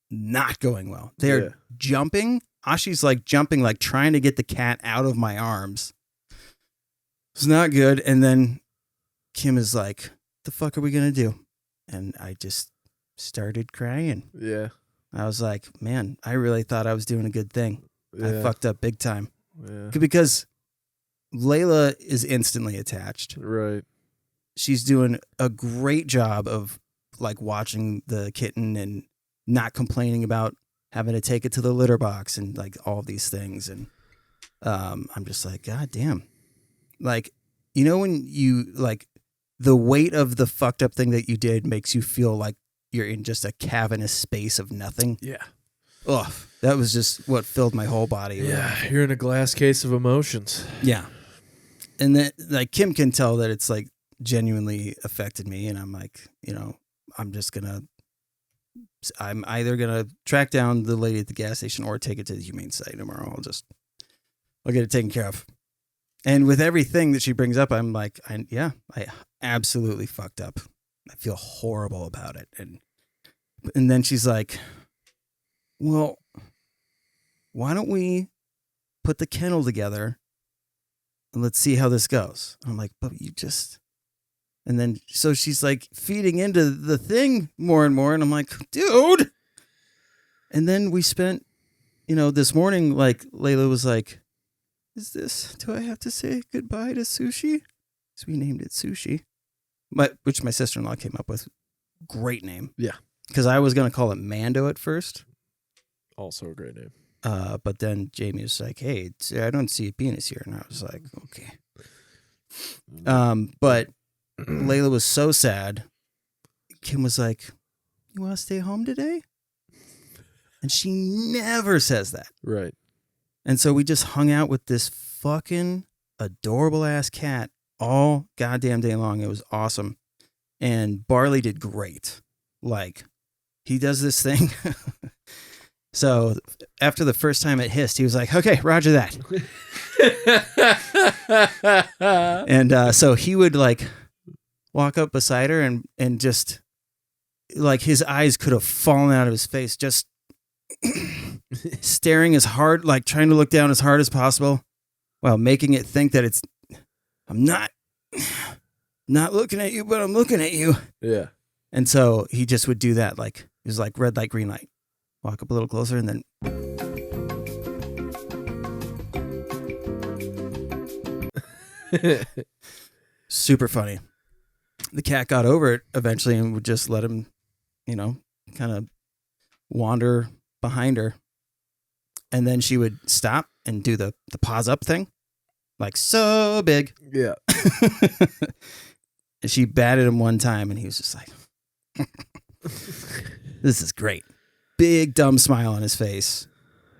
not going well. They're jumping. Ashi's like jumping, like trying to get the cat out of my arms. It's not good. And then Kim is like, the fuck are we going to do? And I just started crying. Yeah. I was like, man, I really thought I was doing a good thing. Yeah. I fucked up big time. Yeah. Because Layla is instantly attached. Right. She's doing a great job of like watching the kitten and not complaining about having to take it to the litter box and like all these things. And I'm just like, God damn. Like, you know, when you like the weight of the fucked up thing that you did makes you feel like you're in just a cavernous space of nothing. Yeah. Ugh. That was just what filled my whole body. Yeah. You're in a glass case of emotions. Yeah. And then like Kim can tell that it's like genuinely affected me. And I'm like, you know, I'm either going to track down the lady at the gas station or take it to the humane site tomorrow. I'll get it taken care of. And with everything that she brings up, I'm like, I absolutely fucked up. I feel horrible about it. And then she's like, well, why don't we put the kennel together and let's see how this goes. I'm like, but you just... And then, so she's like feeding into the thing more and more. And I'm like, dude. And then we spent, this morning, like Layla was like, do I have to say goodbye to Sushi? So we named it Sushi, which my sister-in-law came up with. Great name. Yeah. Because I was going to call it Mando at first. Also a great name. But then Jamie was like, hey, I don't see a penis here. And I was like, okay. But Layla was so sad. Kim was like, you want to stay home today? And she never says that. Right. And so we just hung out with this fucking adorable ass cat all goddamn day long. It was awesome. And Barley did great. Like, he does this thing. So after the first time it hissed, he was like, okay, roger that. And so he would like walk up beside her and just like his eyes could have fallen out of his face, just staring as hard, like trying to look down as hard as possible while making it think that I'm not looking at you, but I'm looking at you. Yeah. And so he just would do that. Like, it was like red light, green light. Walk up a little closer and then. Super funny. The cat got over it eventually and would just let him, kind of wander behind her. And then she would stop and do the paws up thing. Like, so big. Yeah. And she batted him one time and he was just like, this is great. Big dumb smile on his face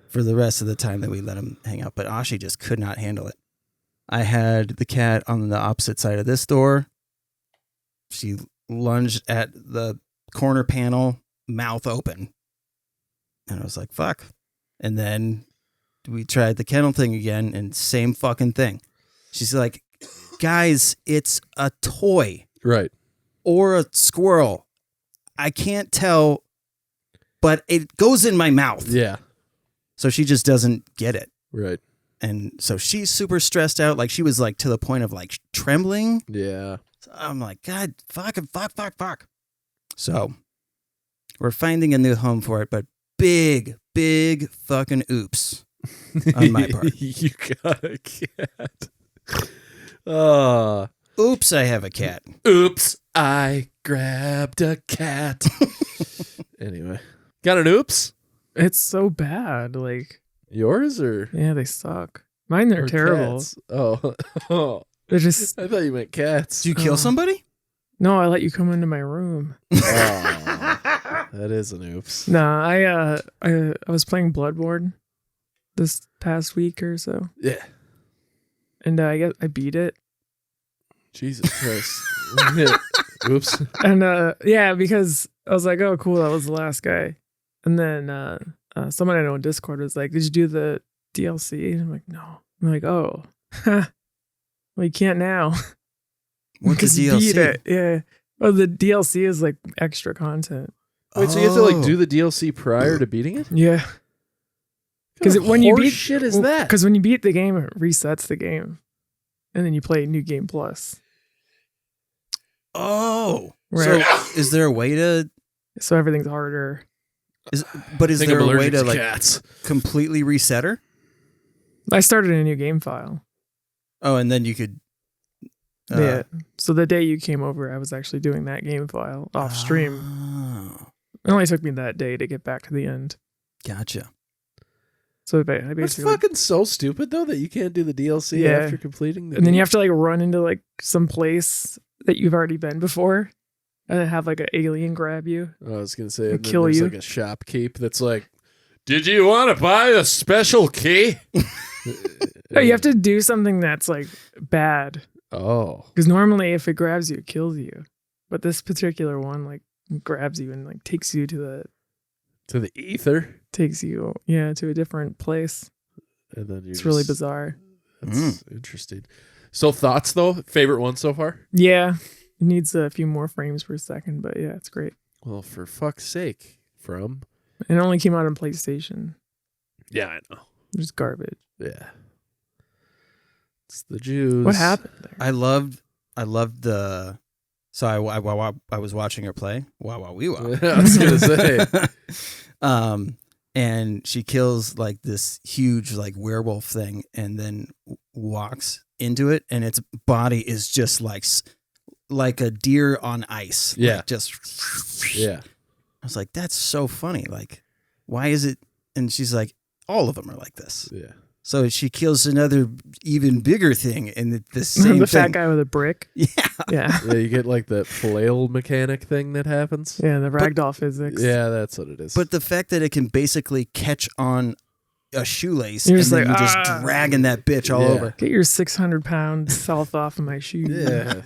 for the rest of the time that we let him hang out. But Ashi just could not handle it. I had the cat on the opposite side of this door. She lunged at the corner panel, mouth open. And I was like, fuck. And then we tried the kennel thing again and same fucking thing. She's like, guys, it's a toy. Right. Or a squirrel. I can't tell, but it goes in my mouth. Yeah. So she just doesn't get it. Right. And so she's super stressed out. Like she was like to the point of like trembling. Yeah. So I'm like, God, fuck. So we're finding a new home for it, but big fucking oops on my part. You got a cat. Oops, I have a cat. Oops, I grabbed a cat. Anyway, got an oops? It's so bad. Like yours or? Yeah, they suck. Mine are terrible. Cats? Oh. They're just. I thought you meant cats. Did you kill somebody? No, I let you come into my room. Oh, that is an oops. Nah, I was playing Bloodborne this past week or so. Yeah. And I beat it. Jesus Christ. Oops. And yeah, because I was like, oh cool, that was the last guy. And then someone I know in Discord was like, did you do the DLC? And I'm like, no. I'm like, oh. Well, you can't now. What's the DLC? Beat it. Yeah. Well, the DLC is like extra content. Wait, so you have to like do the DLC prior to beating it? Yeah. Because when you beat shit is that? Because when you beat the game, it resets the game, and then you play New Game Plus. Oh, right. So is there a way to? So everything's harder. Is there a way to like cats. Completely reset her? I started a new game file. Oh, and then you could. Yeah. So the day you came over, I was actually doing that game file off stream. Oh. It only took me that day to get back to the end. Gotcha. So I basically. That's fucking so stupid though that you can't do the DLC after completing the And then you have to like run into like some place that you've already been before and then have like an alien grab you. I was going to say, and kill there's you. like a shopkeep that's like, did you want to buy a special key? No, you have to do something that's like bad. Oh. Because normally if it grabs you, it kills you. But this particular one like grabs you and like takes you to the ether. Takes you, to a different place. And then it's really bizarre. That's interesting. So thoughts though? Favorite one so far? Yeah. It needs a few more frames per second, but yeah, it's great. Well, for fuck's sake, From. It only came out on PlayStation. Yeah, I know. It's garbage. Yeah. It's the Jews. What happened there? I loved the. So I was watching her play. Wow, wow, wee, wow. I was gonna say. And she kills like this huge like werewolf thing, and then walks into it, and its body is just like a deer on ice. Yeah. Like, just. Yeah. I was like, that's so funny. Like, why is it? And she's like, all of them are like this. Yeah. So she kills another even bigger thing, and the same the thing. fat guy with a brick. Yeah. Yeah. Yeah, you get like that flail mechanic thing that happens. Yeah, the ragdoll physics. Yeah, that's what it is. But the fact that it can basically catch on a shoelace, You're and just then like, you're just dragging that bitch all Yeah. over. Get your 600-pound self off of my shoe. yeah.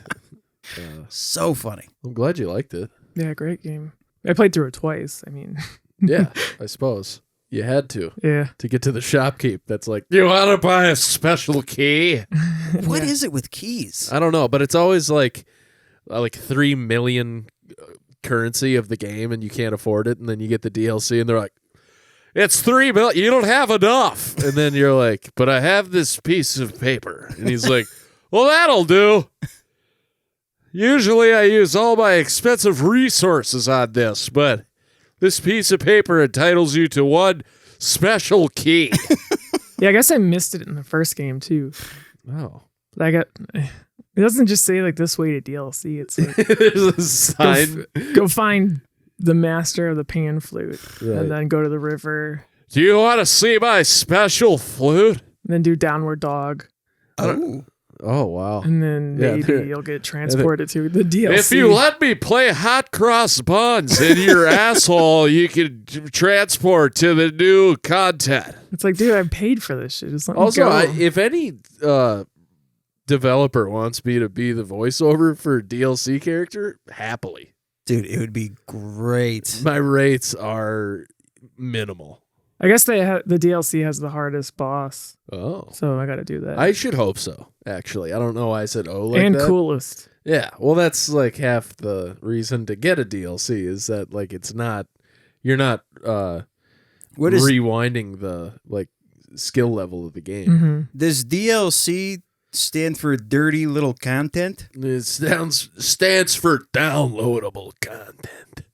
So funny. I'm glad you liked it. Yeah, great game. I played through it twice. I mean, Yeah, I suppose. You had to yeah. get to the shopkeep. That's like, you want to buy a special key? What is it with keys? I don't know, but it's always like 3 million currency of the game, and you can't afford it. And then you get the DLC, and they're like, it's 3 million. You don't have enough. And then you're like, but I have this piece of paper. And he's like, well, that'll do. Usually I use all my expensive resources on this, but this piece of paper entitles you to one special key. Yeah, I guess I missed it in the first game too. Oh. But it doesn't just say like this way to DLC. It's like There's a sign. go find the master of the pan flute, Right. and then go to the river, Do you want to see my special flute? and then do downward dog, Oh. Oh, wow. and then Yeah, maybe there- you'll get transported to the DLC. If you let me play hot cross buns in your asshole, you can transport to the new content. It's like, dude, I paid for this shit. Just let me Also, go. if any developer wants me to be the voiceover for a DLC character, happily. Dude, it would be great. My rates are minimal. I guess the DLC has the hardest boss, Oh. so I got to do that. I should hope so, actually. I don't know why I said like and that. coolest. Yeah, well, that's like half the reason to get a DLC is that like you're not What is rewinding the like skill level of the game. Mm-hmm. does DLC stand for dirty little content? It stands for downloadable content.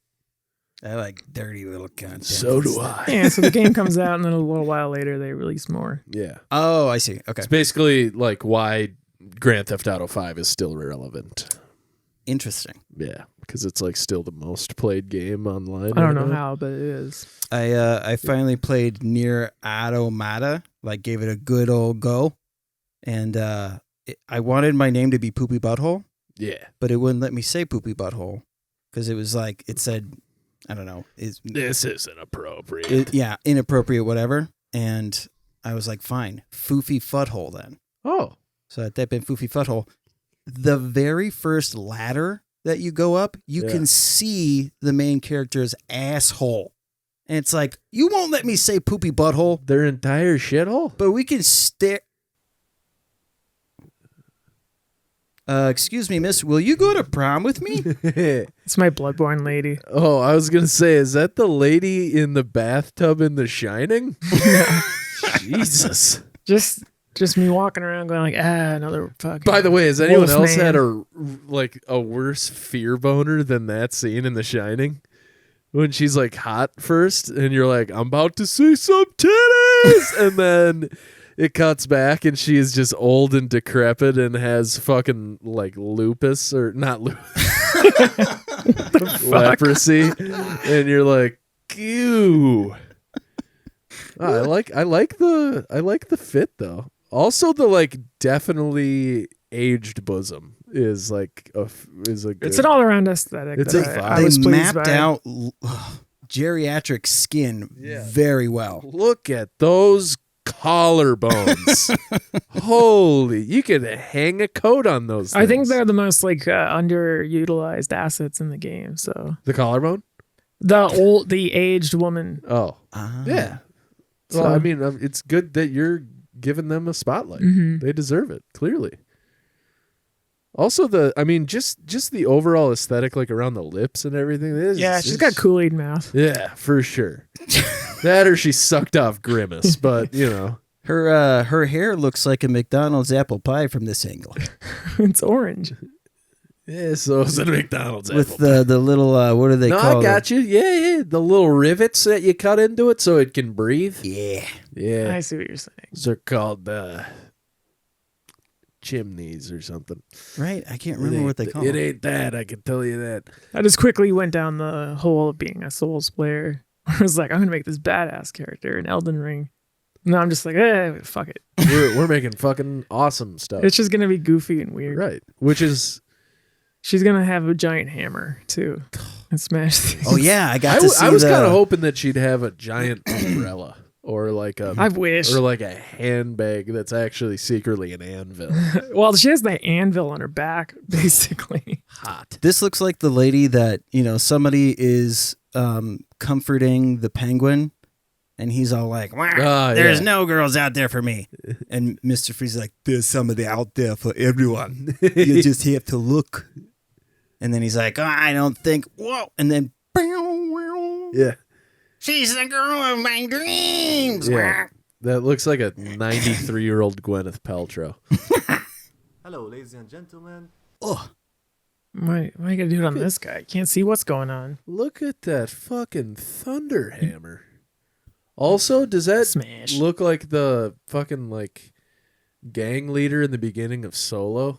I like dirty little content. So do I. Yeah, so the game comes out, and then a little while later they release more. Yeah, Oh, I see. Okay. it's basically like why Grand Theft Auto 5 is still relevant. Interesting. Yeah, because it's like still the most played game online. I don't right know now. how, but it is. I finally played Nier Automata, like gave it a good old go. And I wanted my name to be Poopy Butthole, Yeah, but it wouldn't let me say Poopy Butthole because it was like, it said, I don't know. this isn't appropriate. Yeah, inappropriate, whatever. And I was like, fine, Foofy Futthole then. Oh, So I type in Foofy Futthole. The very first ladder that you go up, you Yeah. can see the main character's asshole. And it's like, you won't let me say Poopy Butthole, their entire shithole. but we can stare. Excuse me, miss, will you go to prom with me? It's my Bloodborne lady. Oh, I was gonna say, is that the lady in the bathtub in The Shining? Jesus. Just me walking around going like, another fucking. By the way, has anyone else Wolfman. had a worse fear boner than that scene in The Shining? When she's like hot first, and you're like, I'm about to see some titties, and then it cuts back, and she is just old and decrepit and has fucking like lupus or not leprosy, and you're like, ew. I like the fit though. Also, the like definitely aged bosom is like a good. It's an all around aesthetic. It's that a I vibe. was They pleased mapped by. out geriatric skin very well. Look at those collarbones. Holy, you could hang a coat on those things. I think they're the most like underutilized assets in the game. So the collarbone. the aged woman. Oh, Ah. yeah. So- Well, I mean, it's good that you're giving them a spotlight. Mhm. They deserve it, clearly. Also, just the overall aesthetic, like around the lips and everything. Yeah, she's got Kool-Aid mouth. Yeah, for sure. That or she sucked off Grimace, but Her hair looks like a McDonald's apple pie from this angle. It's orange. yeah. So it's a McDonald's With apple. the little, what do they No, call I got you. Yeah. The little rivets that you cut into it so it can breathe. Yeah. Yeah. I see what you're saying. Those are called chimneys or something. Right? I can't remember what they call It them. ain't that, I can tell you that. I just quickly went down the hole of being a Souls player. I was like, I'm gonna make this badass character in Elden Ring. No, I'm just like, fuck it. We're making fucking awesome stuff. It's just gonna be goofy and weird. Right. Which is She's gonna have a giant hammer too and smash things. Oh, yeah. I got to see I was the- kind of hoping that she'd have a giant umbrella or like I wish. a handbag that's actually secretly an anvil. Well, she has the anvil on her back, basically. Hot. This looks like the lady that, somebody is comforting the penguin, and he's all like, "Wah, there's no girls out there for me." And Mr. Freeze's like, "There's somebody out there for everyone. You just have to look." And then he's like, "I don't think, whoa." And then, Yeah. she's the girl of my dreams. Yeah. That looks like a 93-year-old Gwyneth Paltrow. Hello, ladies and gentlemen. Oh, Why you gotta do it on this guy? Can't see what's going on. Look at that fucking thunder hammer. Also, does that Smash. look like the fucking gang leader in the beginning of Solo?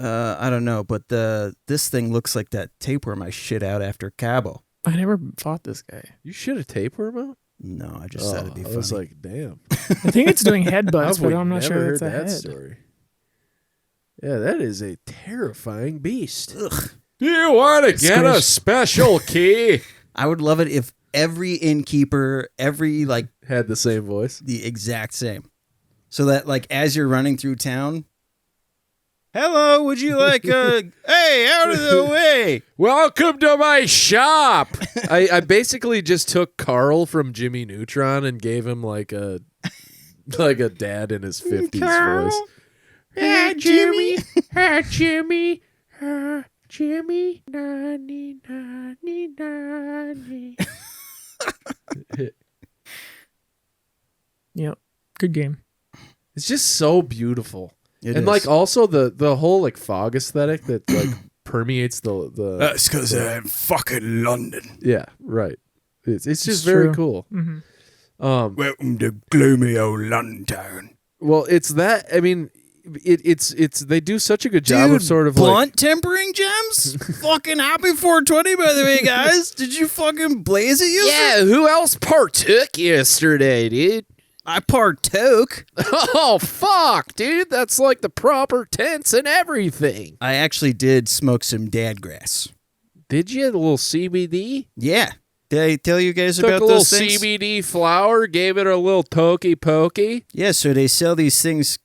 I don't know, but this thing looks like that tapeworm I shit out after Cabo. I never fought this guy. You shit a tapeworm out? No, I just thought it'd be I funny. was like, damn. I think it's doing headbutts, I've but I'm not never sure heard it's a that head. story. Yeah, that is a terrifying beast. Ugh. Do you want to get a special key? I would love it if every innkeeper, Had the same voice. the exact same. So that as you're running through town, hello, would you like hey, out of the way. Welcome to my shop. I basically just took Carl from Jimmy Neutron and gave him like a dad in his 50s voice. Hey, Jimmy. Hey, Jimmy. Jimmy. Nani, nani, nani. Yep. Good game. It's just so beautiful. It and is. also the whole fog aesthetic that permeates the That's because I'm fucking London. yeah, right. It's just It's very true. cool. Mhm. Welcome to gloomy old London town. Well, it's that. I mean, it's they do such a good job of sort of blunt tempering gems. Fucking happy 420, by the way, guys. Did you fucking blaze it yesterday? who else partook yesterday, dude? I partook. Oh, fuck, dude. That's like the proper tense and everything. I actually did smoke some dadgrass. Did you? A little CBD? Yeah. Did I tell you guys Took about a little those things? CBD flower, gave it a little tokey pokey. Yeah, so they sell these things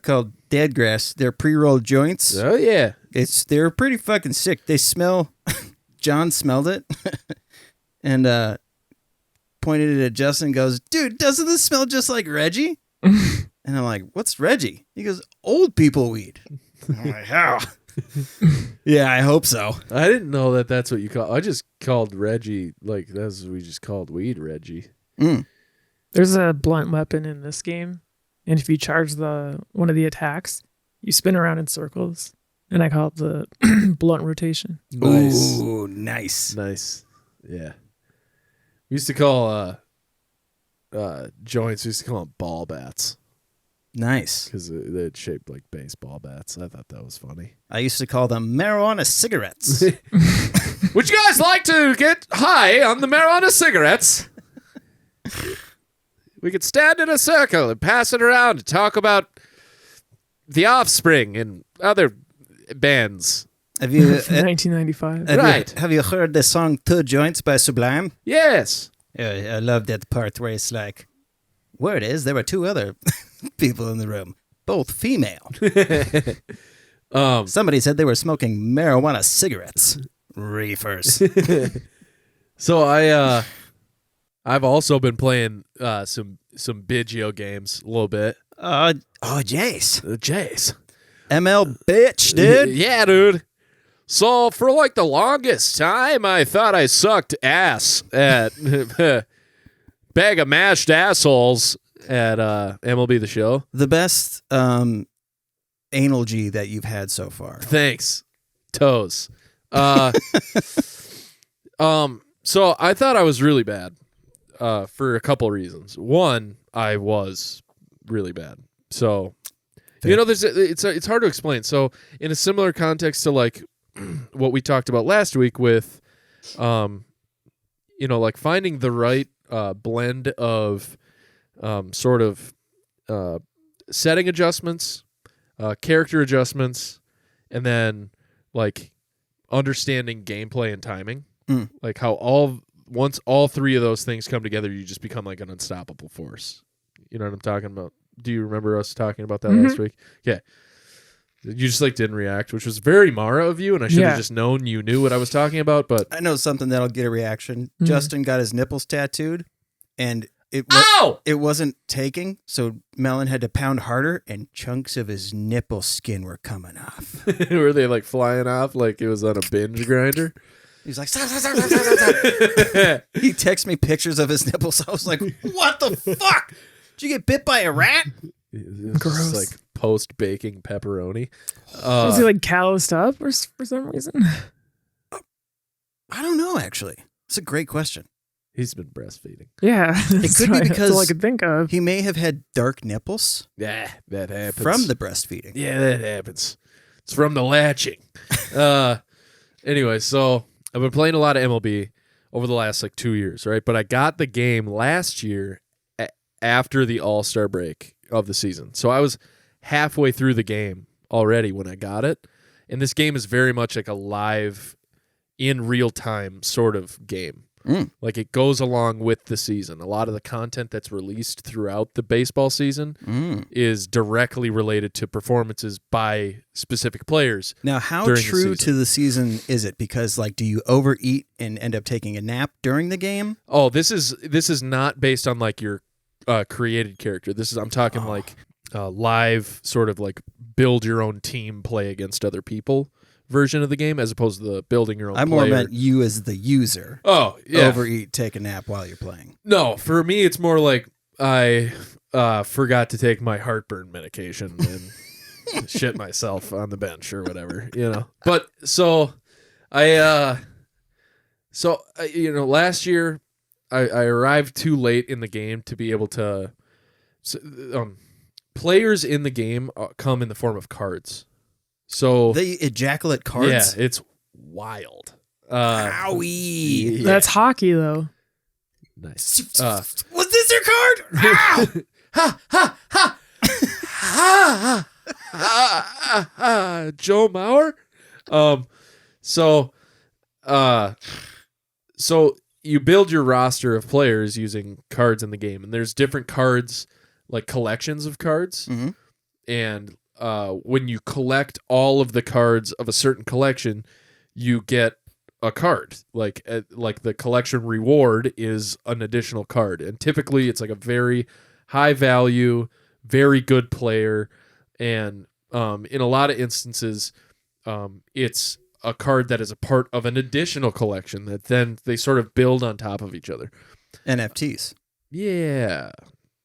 called dadgrass. They're pre-rolled joints. Oh, yeah. They're pretty fucking sick. They smell. John smelled it, and pointed it at Justin. And goes, "Dude, doesn't this smell just like Reggie?" And I'm like, "What's Reggie?" He goes, "Old people weed." I'm like, "How?" Yeah, I hope so. I didn't know that that's what you call. I just called Reggie that's what we just called weed Reggie. Mm. There's a blunt weapon in this game, and if you charge one of the attacks, you spin around in circles, and I call it the blunt rotation. Nice, Ooh, nice. nice. Yeah, we used to call joints. We used to call them ball bats Nice. because they're shaped like baseball bats. I thought that was funny. I used to call them marijuana cigarettes. Would you guys like to get high on the marijuana cigarettes? We could stand in a circle and pass it around and talk about The Offspring and other bands. Have you, From 1995. Right. have you heard the song Two Joints by Sublime? Yes. I love that part where it's like, word is there were two other people in the room, both female. Somebody said they were smoking marijuana cigarettes. Reefers. So I've also been playing some Biggio games a little bit. Jace. Jace. ML bitch, dude. Yeah, dude. So for like the longest time, I thought I sucked ass at bag of mashed assholes at MLB The Show. The best anal G that you've had so far. Thanks, toes. So I thought I was really bad for a couple reasons. One, I was really bad. So Fair. you know, it's hard to explain. So in a similar context to like what we talked about last week with, you know, like finding the right blend of sort of setting adjustments, character adjustments, and then like understanding gameplay and timing. Like how once all three of those things come together, you just become like an unstoppable force. You know what I'm talking about? Do you remember us talking about that last week? Yeah. You just like didn't react, which was very Mara of you, and I should have just known you knew what I was talking about. But I know something that'll get a reaction. Justin got his nipples tattooed, and it wasn't taking, so Melon had to pound harder, and chunks of his nipple skin were coming off. were they like flying off like it was on a binge grinder? He's like, stop, stop, stop, stop, stop, stop. He texts me pictures of his nipples. I was like, what the fuck? Did you get bit by a rat? Gross. Like post-baking pepperoni. Was he like calloused up for some reason? I don't know, actually. It's a great question. He's been breastfeeding. Yeah. It could be because that's all I could think of. he may have had dark nipples Yeah, that happens. from the breastfeeding. Yeah, that happens. It's from the latching. Anyway, so I've been playing a lot of MLB over the last like 2 years, right? But I got the game last year after the All-Star break of the season. So I was halfway through the game already when I got it. And this game is very much like a live, in real time sort of game. Like it goes along with the season. A lot of the content that's released throughout the baseball season is directly related to performances by specific players. Now, how during the true season. to the season is it? Because, like, do you overeat and end up taking a nap during the game? Oh, this is not based on like your created character. I'm talking like live sort of like build your own team, play against other people version of the game, as opposed to the building your own I more meant you as the user. Oh, yeah. Overeat, take a nap while you're playing. No, for me, it's more like I forgot to take my heartburn medication and shit myself on the bench or whatever, you know. But so you know, last year I arrived too late in the game to be able to. Players in the game come in the form of cards. So They ejaculate cards? Yeah, it's wild. Owie. Yeah. That's hockey, though. Nice. Was this your card? Ow! Joe Mauer. So you build your roster of players using cards in the game, and there's different cards, like collections of cards, and when you collect all of the cards of a certain collection, you get a card. Like the collection reward is an additional card, and typically it's like a very high value, very good player, and in a lot of instances, it's a card that is a part of an additional collection that then they sort of build on top of each other. NFTs. Yeah.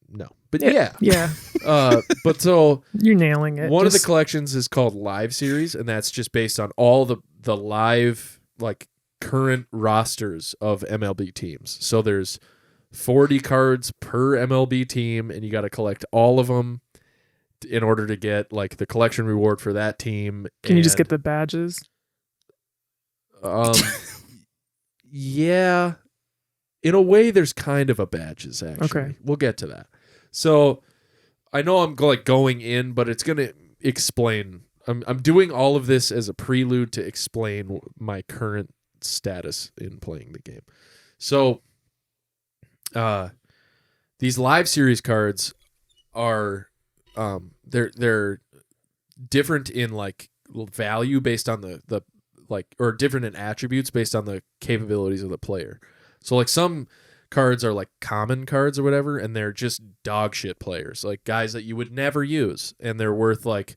No. But yeah. But so You're nailing it. one of the collections is called Live Series, and that's just based on all the live, like, current rosters of MLB teams. So there's 40 cards per MLB team, and you got to collect all of them in order to get like the collection reward for that team. Can you just get the badges? Yeah. In a way, there's kind of a badges, actually. Okay. We'll get to that. So I know I'm like going in, but it's going to explain. I'm doing all of this as a prelude to explain my current status in playing the game. So these live series cards are they're different in like value based on the like, or different in attributes based on the capabilities of the player. So like some cards are like common cards or whatever, and they're just dog shit players, like guys that you would never use, and they're worth like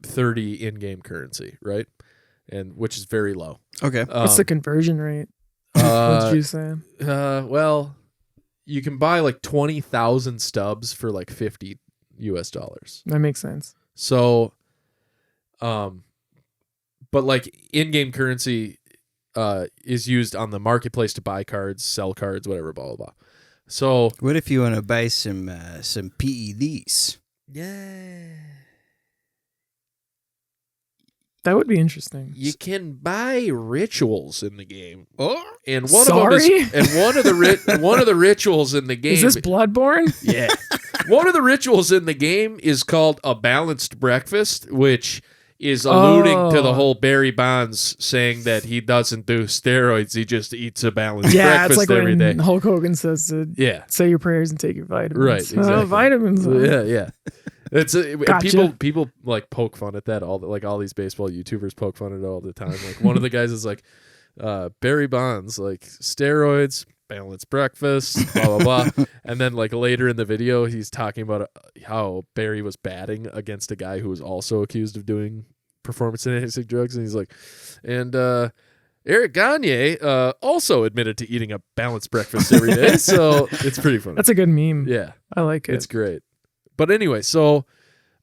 30 in-game currency, right? And which is very low. Okay. What's the conversion rate? What did you say? Well, you can buy like 20,000 stubs for like $50. That makes sense. So, but like in-game currency is used on the marketplace to buy cards, sell cards, whatever, blah blah blah. So, What if you want to buy some PEDs? yeah, That would be interesting. you can buy rituals in the game, Oh, and one Sorry? of them is, and one of the rituals in the game Is this Bloodborne? Yeah. One of the rituals in the game is called a balanced breakfast, which is alluding to the whole Barry Bonds saying that he doesn't do steroids, he just eats a balanced Yeah, it's breakfast like every when day. Hulk Hogan says to Yeah. say your prayers and take your vitamins. Right, exactly. Vitamins. Yeah. It's Gotcha. people like poke fun at that all these baseball YouTubers poke fun at it all the time. Like one of the guys is like Barry Bonds, like steroids, balanced breakfast, blah blah blah. And then like later in the video he's talking about how Barry was batting against a guy who was also accused of doing performance enhancing drugs, and he's like, and Eric Gagne also admitted to eating a balanced breakfast every day. So it's pretty funny. That's a good meme. Yeah. I like it. It's great. But anyway, so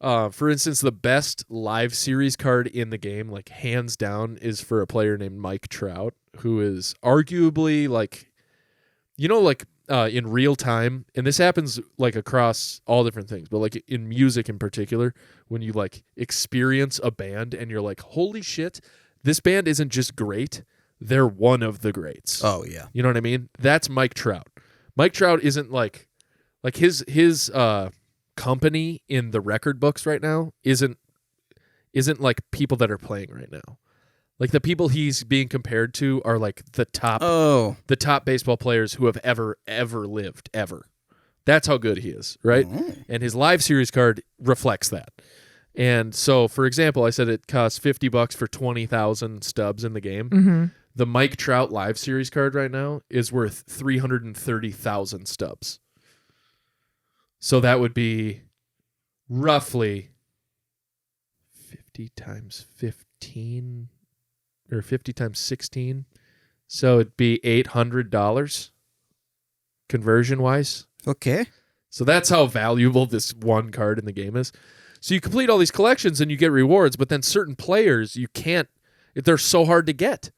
for instance, the best live series card in the game, like hands down, is for a player named Mike Trout, who is arguably like, in real time, and this happens like across all different things, but like in music in particular, when you like experience a band and you're like, holy shit, this band isn't just great, they're one of the greats. Oh yeah. You know what I mean? That's Mike Trout. Mike Trout isn't like his company in the record books right now isn't like people that are playing right now. Like the people he's being compared to are like the top baseball players who have ever lived ever. That's how good he is, right? And his live series card reflects that. And so, for example, I said it costs $50 for 20,000 stubs in the game. Mm-hmm. The Mike Trout live series card right now is worth 330,000 stubs. So that would be roughly 50 times 15 or 50 times 16. So it'd be $800 conversion wise. Okay. So that's how valuable this one card in the game is. So you complete all these collections and you get rewards, but then certain players they're so hard to get.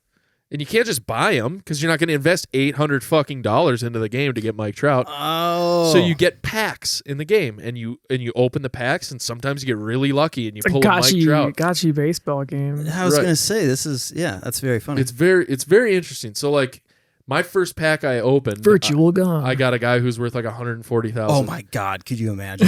And you can't just buy them because you're not going to invest $800 into the game to get Mike Trout. Oh. So you get packs in the game, and you open the packs, and sometimes you get really lucky and you It's pull a a Mike Trout. gotcha baseball game. I was Right. gonna say that's very funny. It's very interesting. So like my first pack I opened, Virtual gun. I got a guy who's worth like $140,000. Oh my God! Could you imagine?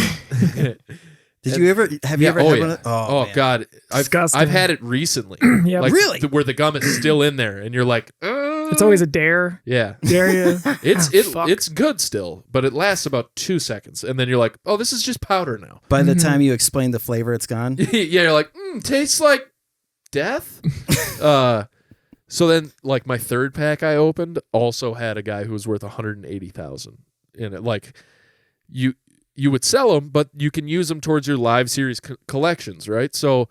Did you ever? Have you ever had one? Oh Man. God, Disgusting. I've had it recently. Yeah, like really? where the gum is still in there, and you're like, It's always a dare. yeah. Dare you. Fuck. It's good still, but it lasts about 2 seconds, and then you're like, oh, this is just powder now. By the time you explain the flavor, it's gone. Yeah, you're like, tastes like death. So then, like my third pack I opened also had a guy who was worth 180,000 in it. Like you would sell them, but you can use them towards your live series collections, right? So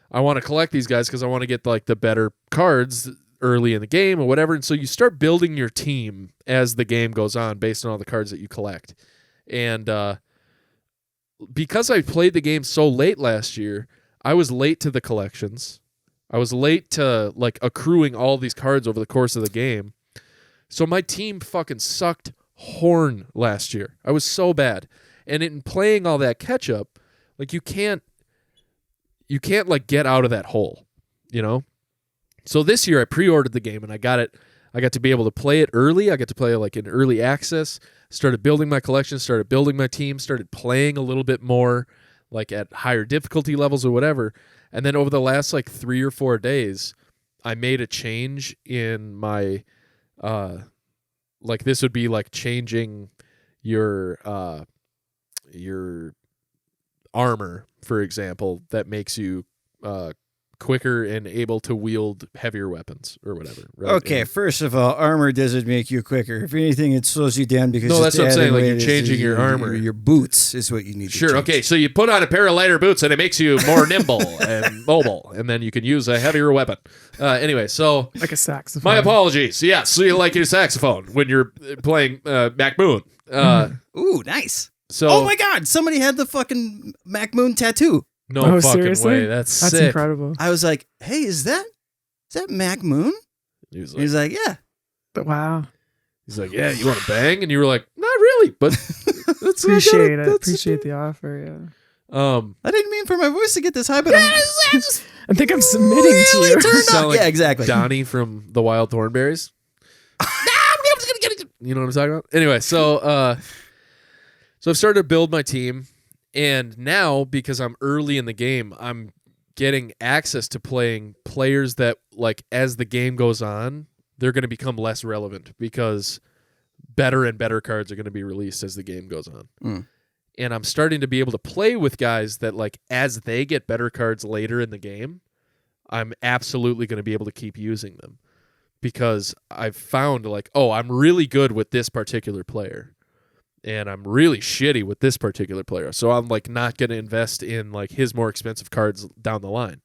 I want to collect these guys because I want to get like the better cards early in the game or whatever. And so you start building your team as the game goes on based on all the cards that you collect. And because I played the game so late last year, I was late to the collections. I was late to like accruing all these cards over the course of the game. So my team fucking sucked horn last year. I was so bad. And in playing all that catch up, like you can't like get out of that hole, you know? So this year I pre-ordered the game and I got to be able to play it early. I got to play like in early access, started building my collection, started building my team, started playing a little bit more like at higher difficulty levels or whatever. And then over the last like 3 or 4 days, I made a change in my like this would be like changing your armor, for example, that makes you quicker and able to wield heavier weapons or whatever. Right? Okay, first of all, armor doesn't make you quicker. If anything, it slows you down because No, that's what I'm saying. Like, you're weight changing your armor. Your boots is what you need to Sure. change. Okay, so you put on a pair of lighter boots and it makes you more nimble and mobile, and then you can use a heavier weapon. Anyway, so Like a saxophone. my apologies. Yeah, so you like your saxophone when you're playing Mac Moon. Ooh, nice. So Oh my God, somebody had the fucking Mac Moon tattoo. no Oh, fucking seriously? way. That's sick. incredible. I was like, hey, is that Mac Moon? He was And he's like, yeah. But wow. yeah, you want to bang? And you were like, not really, but that's Appreciate it. that's- Appreciate the offer, yeah. I didn't mean for my voice to get this high, but I think I'm submitting to you. Sound like yeah, exactly. Donnie from the Wild Thornberries. You know what I'm talking about? Anyway, so I've started to build my team, and now because I'm early in the game, I'm getting access to playing players that, like, as the game goes on, they're going to become less relevant because better and better cards are going to be released as the game goes on. Mm. And I'm starting to be able to play with guys that, like, as they get better cards later in the game, I'm absolutely going to be able to keep using them because I've found, like, oh, I'm really good with this particular player and I'm really shitty with this particular player. So I'm, like, not going to invest in, like, his more expensive cards down the line,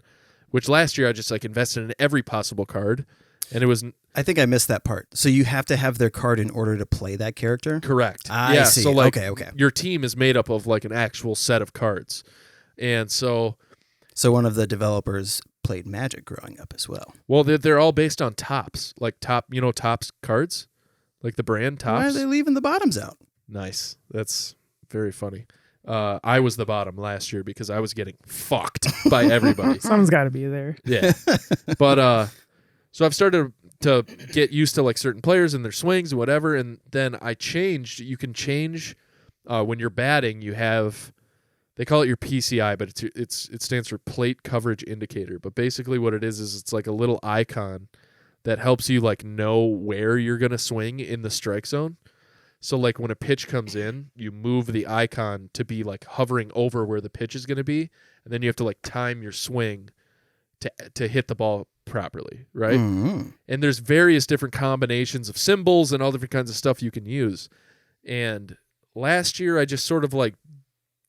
which last year I just, like, invested in every possible card, and it was I think I missed that part. So you have to have their card in order to play that character? correct. I see. So, like, Okay. your team is made up of, like, an actual set of cards. And so, So one of the developers played Magic growing up as well. well, they're all based on Tops, like Tops cards, like the brand Tops. Why are they leaving the bottoms out? Nice. That's very funny. I was the bottom last year because I was getting fucked by everybody. Someone's got to be there. Yeah. But so I've started to get used to, like, certain players and their swings and whatever, and then I changed. You can change when you're batting. You have, they call it your PCI, but it stands for plate coverage indicator. But basically what it is it's like a little icon that helps you, like, know where you're gonna swing in the strike zone. So, like, when a pitch comes in, you move the icon to be, like, hovering over where the pitch is going to be, and then you have to, like, time your swing to hit the ball properly, right? Mm-hmm. And there's various different combinations of symbols and all different kinds of stuff you can use. And last year, I just sort of, like,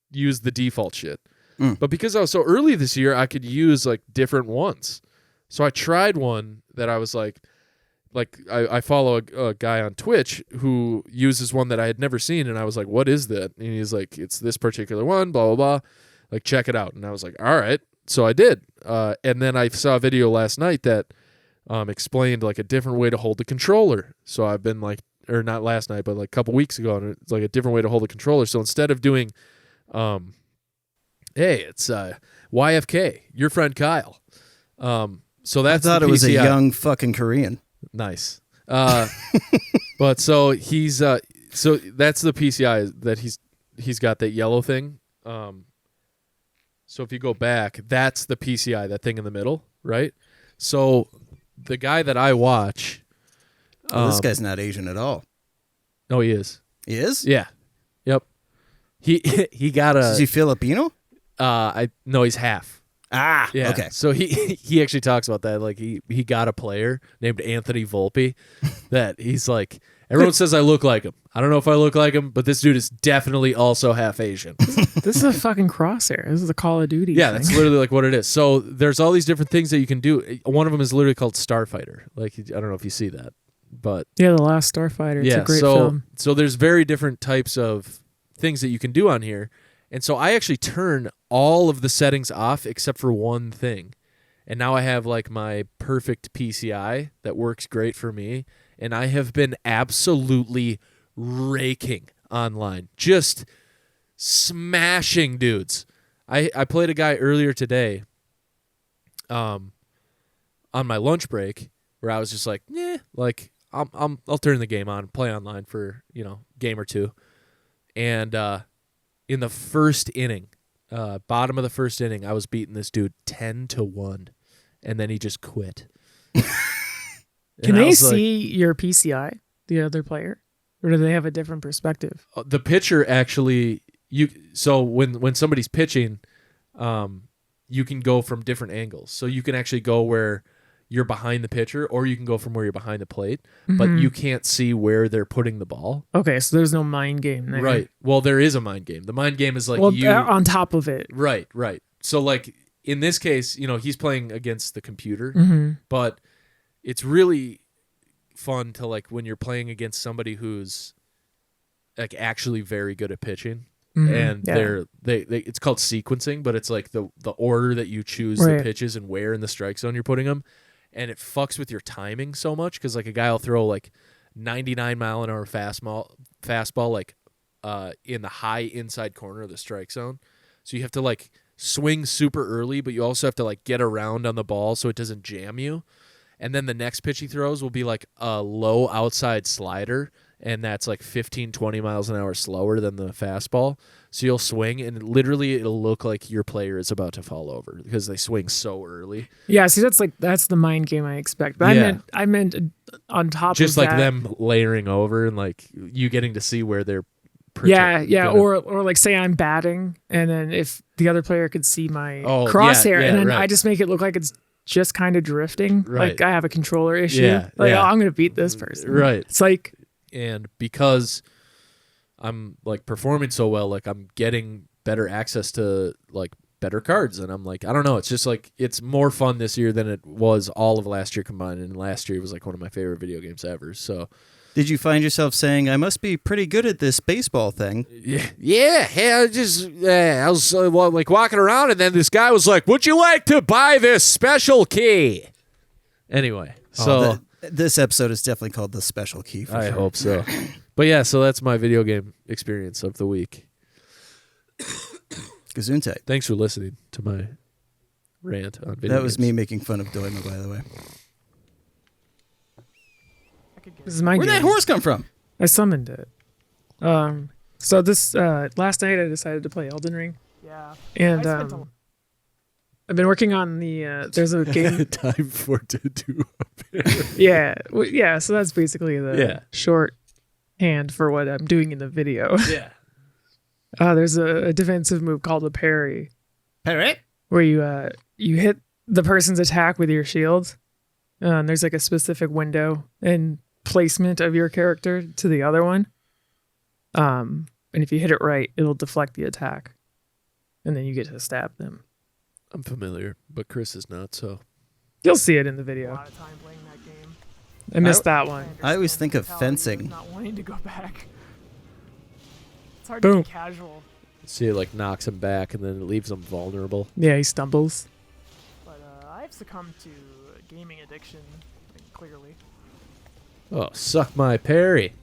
used the default shit. But because I was so early this year, I could use, like, different ones. So I tried one that I was like I follow a guy on Twitch who uses one that I had never seen, and I was like, what is that? And he's like, it's this particular one, blah, blah, blah. Like, check it out. And I was like, all right. So I did. And then I saw a video last night that explained, like, a different way to hold the controller. So I've been, like, or not last night, but, like, a couple weeks ago, and it's like a different way to hold the controller. So instead of doing, hey, it's YFK, your friend Kyle. So that's I thought the it was a PCI. young fucking Korean. Nice. But so he's so that's the PCI that he's got, that yellow thing. So if you go back, that's the PCI, that thing in the middle, right? So the guy that I watch, Oh, this guy's not Asian at all. no, he is. He is? Yeah. Yep. He got Is he a Filipino? no, he's half. Ah, Yeah. okay. So he actually talks about that. Like, he got a player named Anthony Volpe that he's like, everyone says I look like him. I don't know if I look like him, but this dude is definitely also half Asian. This is a fucking crosshair. This is a Call of Duty. Yeah, thing. that's literally, like, what it is. So there's all these different things that you can do. One of them is literally called Starfighter. Like, I don't know if you see that, but Yeah, The Last Starfighter. It's yeah. a great film. So there's very different types of things that you can do on here. And so I actually turn all of the settings off except for one thing. And now I have, like, my perfect PCI that works great for me. And I have been absolutely raking online. Just smashing dudes. I played a guy earlier today on my lunch break where I was just like, like, I'll turn the game on, play online for, game or two. And in the first inning, bottom of the first inning, I was beating this dude 10-1, and then he just quit. Can they see your PCI, the other player, or do they have a different perspective? The pitcher actually? So when somebody's pitching, you can go from different angles. So you can actually go where you're behind the pitcher, or you can go from where you're behind the plate, but you can't see where they're putting the ball. Okay, so there's no mind game there. Right. Well, there is a mind game. The mind game is like on top of it. Right. So like in this case, he's playing against the computer, but it's really fun to like when you're playing against somebody who's like actually very good at pitching. And they it's called sequencing, but it's like the order that you choose the pitches and where in the strike zone you're putting them. And it fucks with your timing so much because like a guy will throw like 99 mile an hour fastball like in the high inside corner of the strike zone. So you have to like swing super early, but you also have to like get around on the ball so it doesn't jam you. And then the next pitch he throws will be like a low outside slider, and that's like 15, 20 miles an hour slower than the fastball. So you'll swing, and literally it'll look like your player is about to fall over because they swing so early. Yeah, see, that's the mind game I expect. But I meant on top just of like that, them layering over and like you getting to see where they're or like say I'm batting, and then if the other player could see my crosshair, and then I just make it look like it's just kind of drifting. Right. Like I have a controller issue. Oh, I'm gonna beat this person. Right. It's like, and because I'm like performing so well, like I'm getting better access to like better cards, and I'm like, I don't know, it's just like it's more fun this year than it was all of last year combined, and last year was like one of my favorite video games ever. So did you find yourself saying, I must be pretty good at this baseball thing? I was like walking around, and then this guy was like, would you like to buy this special key? Anyway, so this episode is definitely called The Special Key. I hope so. But yeah, so that's my video game experience of the week. Gesundheit. Thanks for listening to my rant on video That was games. me making fun of Doima, by the way. this is my Where'd game. that horse come from? I summoned it. So this last night I decided to play Elden Ring. Yeah. And I've been working on the there's a game. Time for to do a pair. Yeah. So that's basically the short hand for what I'm doing in the video. Yeah. There's a defensive move called a parry. Parry? Where you hit the person's attack with your shield. And there's like a specific window and placement of your character to the other one. And if you hit it right, it'll deflect the attack. And then you get to stab them. I'm familiar, but Chris is not, so. You'll see it in the A video. lot of time playing that game. I missed that one. I always think of Mentality fencing. Not wanting to go back. It's hard Boom. to be casual, See, it like knocks him back, and then it leaves him vulnerable. Yeah, he stumbles. but I've succumbed to gaming addiction, clearly. Oh, suck my parry.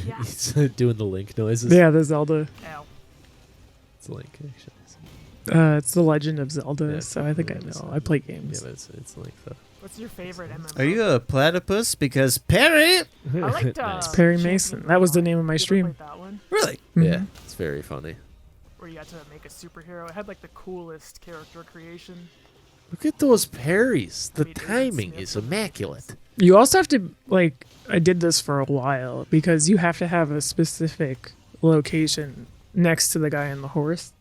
Yeah. He's doing the Link noises. Yeah, the Zelda. Ow. It's Link, actually. It's the Legend of Zelda, Yeah, so I think I it's- know. I play Yeah, games. but it's Link, though. What's your favorite MMO? Are you a platypus? Because parry? I liked Nice. Perry Champion Mason. for That a was the while. name of my You ever stream. played that one? Really? Yeah, Mhm. it's very funny. Where you got to make a superhero. It had like the coolest character creation. Look at those parries. The I mean, it was timing Smith is and- immaculate. You also have to, like, I did this for a while because you have to have a specific location next to the guy on the horse.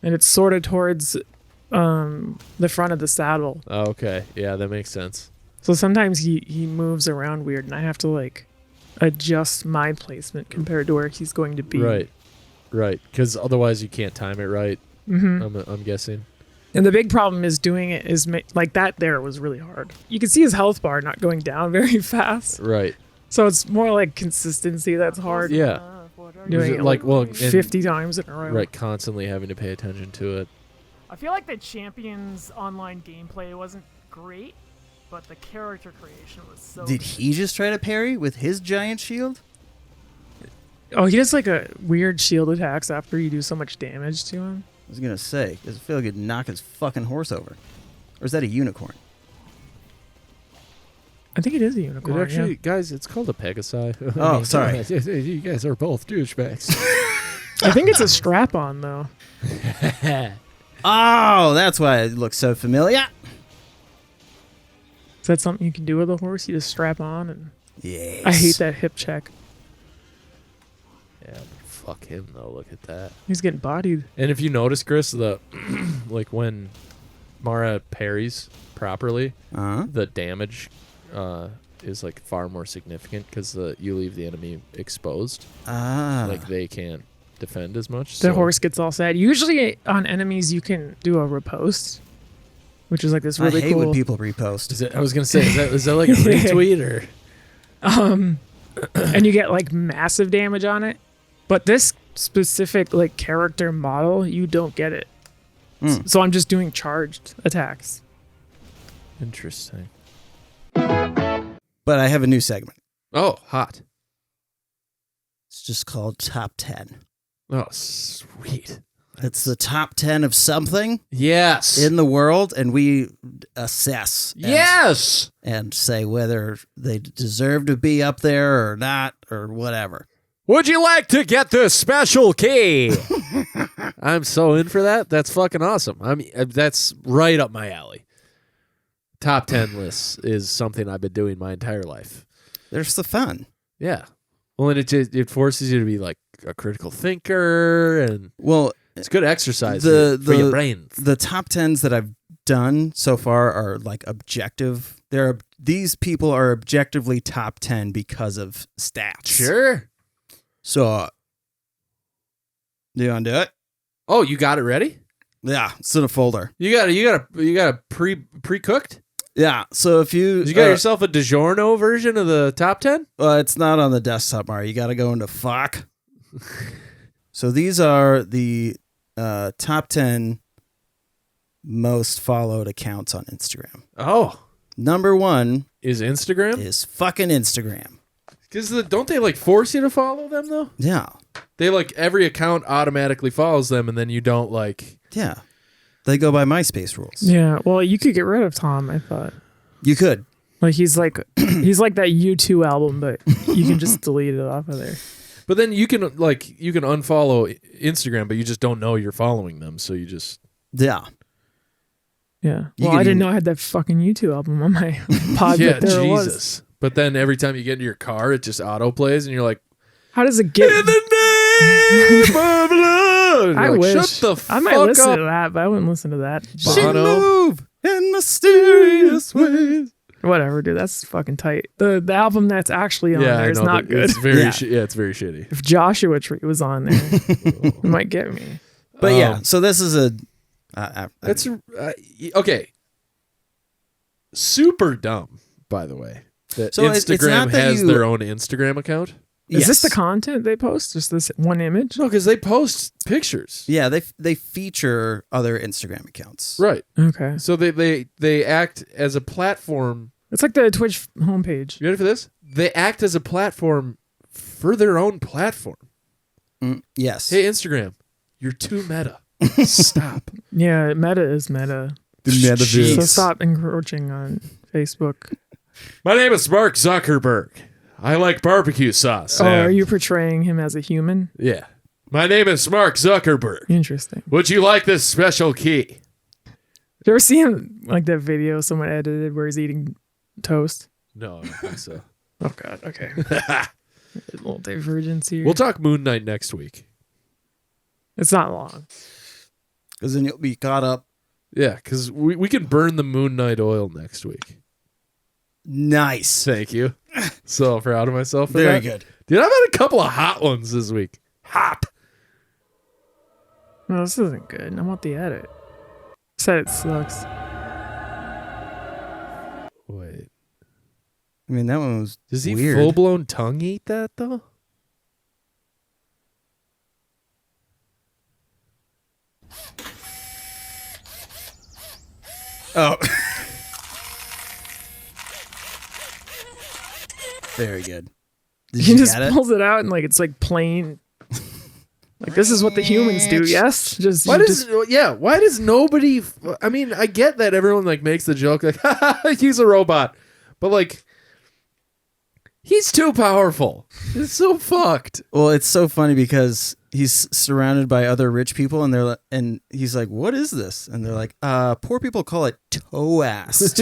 And it's sort of towards the front of the saddle. Oh, okay. Yeah, that makes sense. So sometimes he moves around weird and I have to, like, adjust my placement compared to where he's going to be. Right. Because otherwise you can't time it right, Mm-hmm. I'm guessing. And the big problem is doing it is like that there was really hard. You can see his health bar not going down very fast. Right. So it's more like consistency that's hard. Yeah. What are Doing you it like, well, doing? and- 50 times in a row. Right, constantly having to pay attention to it. I feel like the Champions online gameplay wasn't great, but the character creation was so Did he just try to parry with his giant shield? Oh, he does like a weird shield attacks after you do so much damage to him. I was going to say, does it feel like it'd knock his fucking horse over? Or is that a unicorn? I think it is a It unicorn. actually, guys, it's called a Pegasi. Oh, sorry. You guys are both douchebags. Yeah. I think it's a strap on though. Oh, that's why it looks so familiar. Is that something you can do with a horse? You just strap on and Yes. I hate that hip check. Yeah, but fuck him though. Look at that. He's getting bodied. And if you notice, Chris, the like when Mara parries properly, the damage is like far more significant because you leave the enemy exposed. Like they can't defend as much. The horse gets all sad. Usually on enemies, you can do a riposte, which is like this really I hate cool. when people repost. I was gonna say, is that like a retweet or? And you get like massive damage on it, but this specific like character model, you don't get it. So I'm just doing charged attacks. Interesting. But I have a new segment. Oh, hot. It's just called Top 10. Oh, sweet. It's the top 10 of something Yes. in the world, and we assess. Yes. And say whether they deserve to be up there or not, or whatever. Would you like to get this special key? I'm so in for that. That's fucking awesome. I mean, that's right up my alley. Top 10 lists is something I've been doing my entire life. There's the fun. Yeah. Well, and it forces you to be like a critical thinker, and it's good exercise for your brain. The top 10s that I've done so far are like objective. These people are objectively top 10 because of stats. Sure. So, do you want to do it? Oh, you got it ready? Yeah, it's in a folder. You got a pre-cooked? Yeah, so if you got yourself a DiGiorno version of the top 10? It's not on the desktop, Mario. You got to go into fuck. So these are the top 10 most followed accounts on Instagram. Oh. Number 1 is Instagram? Is fucking Instagram. Because don't they like force you to follow them though? Yeah. They like every account automatically follows them, and then you don't like. Yeah. They go by MySpace rules. Yeah. Well, you could get rid of Tom, I thought. You could. Like he's like that U2 album, but you can just delete it off of there. But then you can unfollow Instagram, but you just don't know you're following them, so you just. Yeah. Yeah. Well, I didn't know I had that fucking U2 album on my pod. Yeah, but there Jesus. It was. But then every time you get into your car, it just auto plays, and you're like, how does it get? In the name of love! I like, wish. Shut the fuck I might listen up. to that, but I wouldn't listen to that. She move in mysterious ways. Whatever, dude. That's fucking tight. The album that's actually on there is not good. It's very it's very shitty. If Joshua Tree was on there, it might get me. But yeah, so this is a. That's okay. Super dumb, by the way. That So it's Instagram not that has you- their own Instagram account. Is this the content they post? Just this one image? No, because they post pictures. Yeah, they feature other Instagram accounts. Right. Okay. So they act as a platform. It's like the Twitch homepage. You ready for this? They act as a platform for their own platform. Yes. Hey, Instagram, you're too meta. Stop. Yeah, meta is meta. The metaverse. So stop encroaching on Facebook. My name is Mark Zuckerberg. I like barbecue sauce. Oh, are you portraying him as a human? Yeah. My name is Mark Zuckerberg. Interesting. Would you like this special key? Did you ever see him, like that video someone edited where he's eating toast? No, I don't think so. Oh, God. Okay. A little divergence here. We'll talk Moon Knight next week. It's not long. Because then you'll be caught up. Yeah, because we can burn the Moon Knight oil next week. Nice. Thank you. So proud of myself for Very that. good. Dude, I've had a couple of hot ones this week. Hot. No, this isn't good. I want the edit. Said it sucks. Wait. I mean, that one was Does he weird. full-blown tongue eat that, though? Oh. Very good. Did He you just get it? pulls it out and like it's like plain. Like this is what the humans do. Yes. Just Why you why does nobody? I mean, I get that everyone like makes the joke like, he's a robot, but like, he's too powerful. It's so fucked. Well, it's so funny because he's surrounded by other rich people, and and he's like, "What is this?" And they're like, poor people call it toe ass."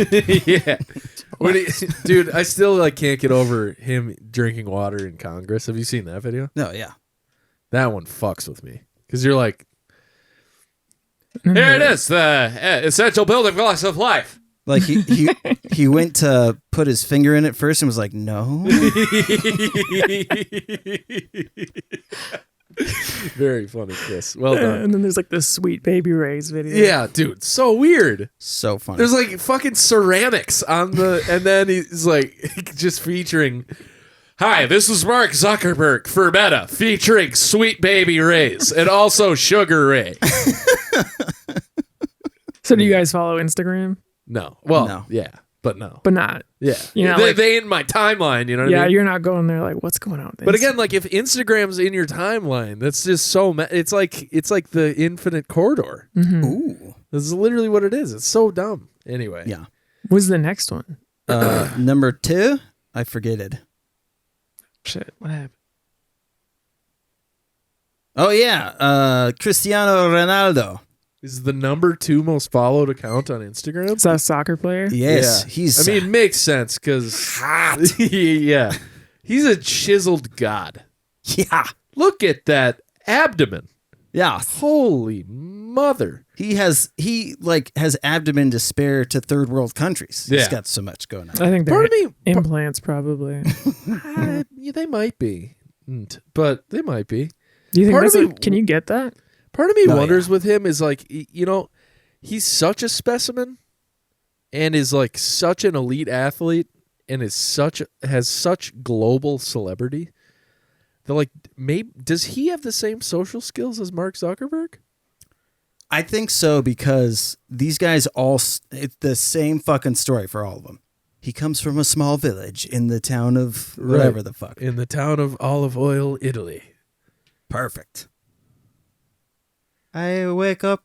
Yeah. Dude, I still like can't get over him drinking water in Congress. Have you seen that video? No, yeah. That one fucks with me because you're like, here it is, the essential building blocks of life. Like he went to put his finger in it first and was like, no. Very funny, Chris. Well done. And then there's like this Sweet Baby Ray's video. Yeah, dude, so weird. So funny. There's like fucking ceramics on the, and then he's like just featuring, hi, this is Mark Zuckerberg for Meta, featuring Sweet Baby Rays and also Sugar Ray. So do you guys follow Instagram? No. Well, No. yeah, but no. But not. Yeah. You know, they ain't in my timeline, you know what I Yeah, mean? you're not going there like, what's going on? with But Insta- again, like if Instagram's in your timeline, that's just so, it's like the infinite corridor. Ooh. This is literally what it is. It's so dumb. Anyway. Yeah. What's the next one? Number 2, I forgetted. Shit, what happened? Oh yeah, Cristiano Ronaldo. Is the number 2 most followed account on Instagram? Is that a soccer player? Yes, Yeah. he's. I mean, it makes sense because yeah, he's a chiseled god. yeah, Look at abdomen. yeah. Holy mother! He has abdomen to spare to third world countries. He's Yeah. got so much going on. I think they're Part of me, implants probably. yeah, they might be, but they might be. Do you think Part of that's me- can you get that? Part of me Oh, wonders yeah. with him is like, you know, he's such a specimen, and is like such an elite athlete, and has such global celebrity. That like, maybe does he have the same social skills as Mark Zuckerberg? I think so because these guys it's the same fucking story for all of them. He comes from a small village in the town of whatever Right. the fuck. In the town of Olive Oil, Italy. Perfect. I wake up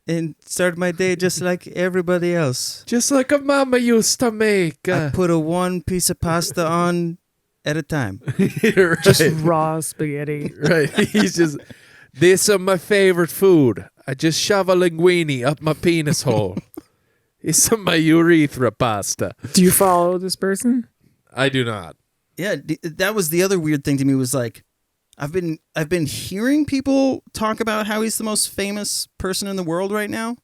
and start my day just like everybody else. Just like a mama used to make. I put one piece of pasta on at a time. right. Just raw spaghetti. right. He's just, this is my favorite food. I just shove a linguine up my penis hole. It's my urethra pasta. Do you follow this person? I do not. Yeah, that was the other weird thing to me was like I've been hearing people talk about how he's the most famous person in the world right now,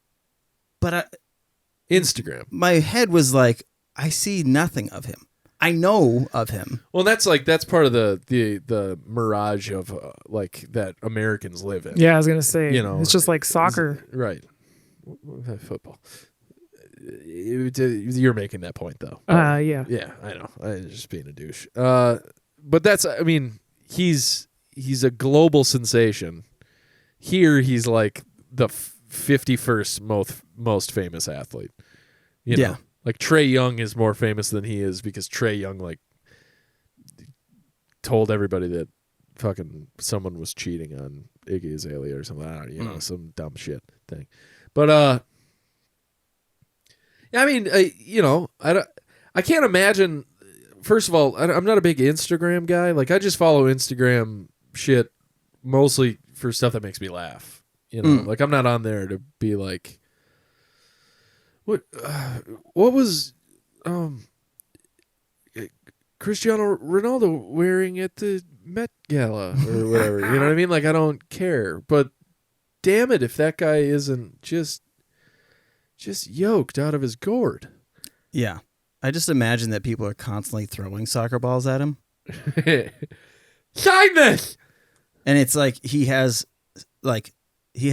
but Instagram. my head was like, I see nothing of him. I know of him. Well, that's part of the mirage of like that Americans live in. Yeah, I was gonna say. You know, it's just like soccer. Right. Football. You're making that point though. Yeah. Yeah, I know. I'm just being a douche. But that's, I mean, he's a global sensation. Here, he's like the 51st most famous athlete. You know? Yeah. Like Trae Young is more famous than he is because Trae Young like told everybody that fucking someone was cheating on Iggy Azalea or something. I don't know, you know, some dumb shit thing. But yeah, I mean, you know, I can't imagine. First of all, I'm not a big Instagram guy. Like, I just follow Instagram shit mostly for stuff that makes me laugh. You know, like I'm not on there to be like, what was Cristiano Ronaldo wearing at the Met Gala or whatever? You know what I mean? Like, I don't care. But damn it, if that guy isn't just yoked out of his gourd. Yeah. I just imagine that people are constantly throwing soccer balls at him. Sign this! And it's like he has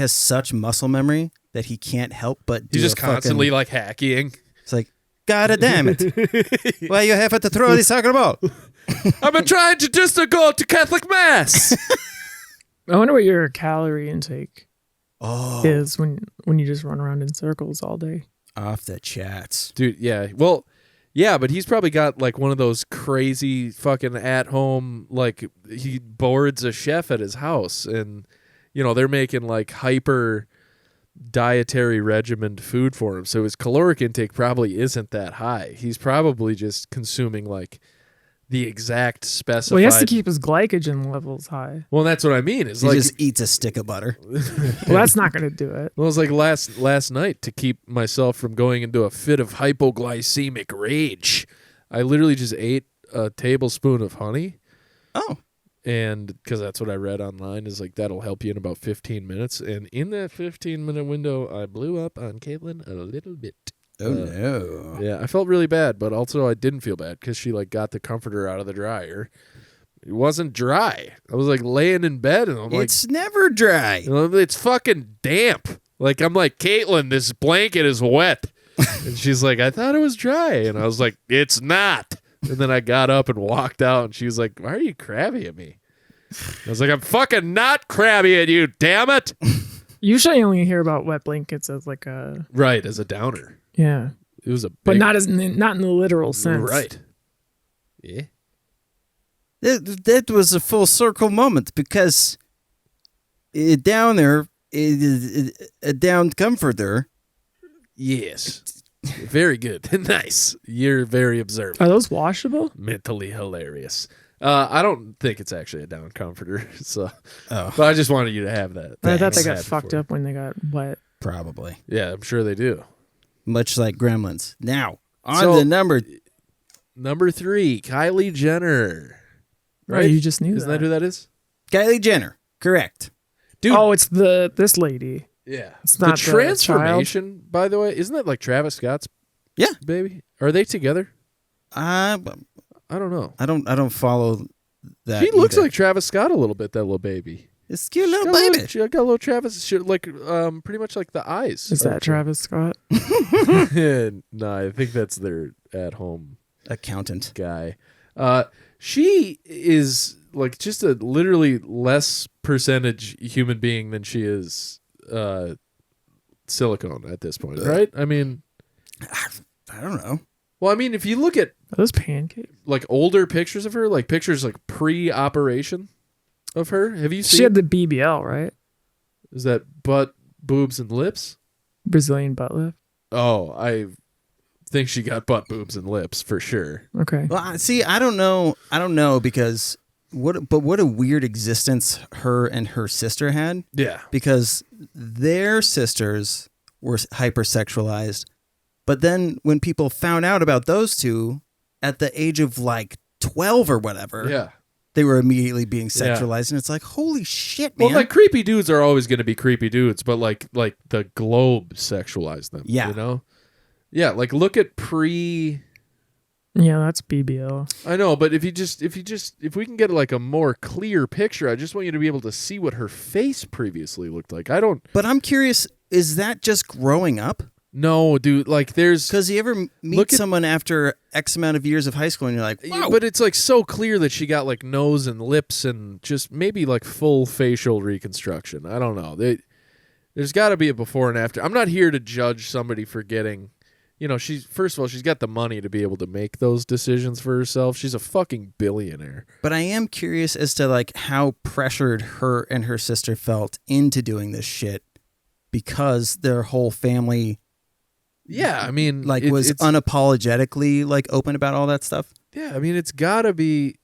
such muscle memory that he can't help but do He's just a fucking- constantly like hacking. It's like, God damn it. Why you have to throw the soccer ball? I've been trying to just go to Catholic Mass. I wonder what your calorie intake Oh, is when you just run around in circles all day. off the chats. Dude, yeah. Well, yeah, but he's probably got like one of those crazy fucking at home, like he boards a chef at his house and, you know, they're making like hyper dietary regimented food for him. So his caloric intake probably isn't that high. He's probably just consuming like the exact specified. Well, he has to keep his glycogen levels high. Well, that's what I mean. It's He like, just eats a stick of butter. Well, that's not going to do it. well, it was like last night to keep myself from going into a fit of hypoglycemic rage. I literally just ate a tablespoon of honey. Oh, And because that's what I read online, is like that'll help you in about 15 minutes. And in that 15-minute window, I blew up on Caitlin a little bit. Oh no. Yeah, I felt really bad, but also I didn't feel bad because she like got the comforter out of the dryer. It wasn't dry. I was like laying in bed and I'm like, It's never dry. it's fucking damp. Like I'm like, Caitlin, this blanket is wet. And she's like, I thought it was dry. And I was like, it's not. And then I got up and walked out, and she was like, why are you crabby at me? I was like, I'm fucking not crabby at you, damn it. Usually I only hear about wet blankets as like a... Right, as a downer. Yeah. It was a big... But not in the literal sense. Right. Yeah. That was a full circle moment because a downer is a down comforter. Yes. Very good. Nice. You're very observant. Are those washable? Mentally hilarious. I don't think it's actually a down comforter. So, Oh, but I just wanted you to have that. I thought they Happy got for fucked you. up when they got wet. probably. Yeah, I'm sure they do. Much like gremlins. Now, on So- the number. Number 3, Kylie Jenner. Right? You just knew Isn't that who that is? Kylie Jenner. Correct. Dude. Oh, it's this lady. Yeah. It's The not the transformation, by the way, isn't that like Travis Scott's Yeah. baby? Are they together? I I don't know. don't follow that. He looks either. like Travis Scott a little bit, that little baby. It's a cute She little got a baby. She got a little Travis, like pretty much like the eyes. Is that Travis Scott? No, I think that's their at-home Accountant. guy. She is like just a literally less percentage human being than she is silicone at this point, right? I mean, I don't know. well, I mean, if you look at Are those pancakes? like older pictures of her, like pictures like pre-operation of her, have you seen? She had the BBL, right? Is that butt, boobs, and lips? Brazilian butt lift. Oh, I think she got butt, boobs, and lips for sure. Okay. Well, see, I don't know because what a weird existence her and her sister had, Yeah. because their sisters were hypersexualized. But then when people found out about those two at the age of like 12 or whatever, Yeah. they were immediately being Yeah. sexualized. And it's like, holy shit, man. Well, like creepy dudes are always going to be creepy dudes, but like the globe sexualized them. Yeah. You know? Yeah. Like look at Yeah, that's BBL. I know, but if we can get like a more clear picture, I just want you to be able to see what her face previously looked like. I don't But I'm curious, is that just growing up? know, dude. Like there's, Because you ever meet Look at- someone after X amount of years of high school and you're like, wow. but it's like so clear that she got like nose and lips and just maybe like full facial reconstruction. I don't know. There's got to be a before and after. I'm not here to judge somebody for getting, you know, first of all, she's got the money to be able to make those decisions for herself. She's a fucking billionaire. But I am curious as to like how pressured her and her sister felt into doing this shit, because their whole family Yeah, I mean, like was it's unapologetically like open about all that stuff. yeah, I mean, it's got to be.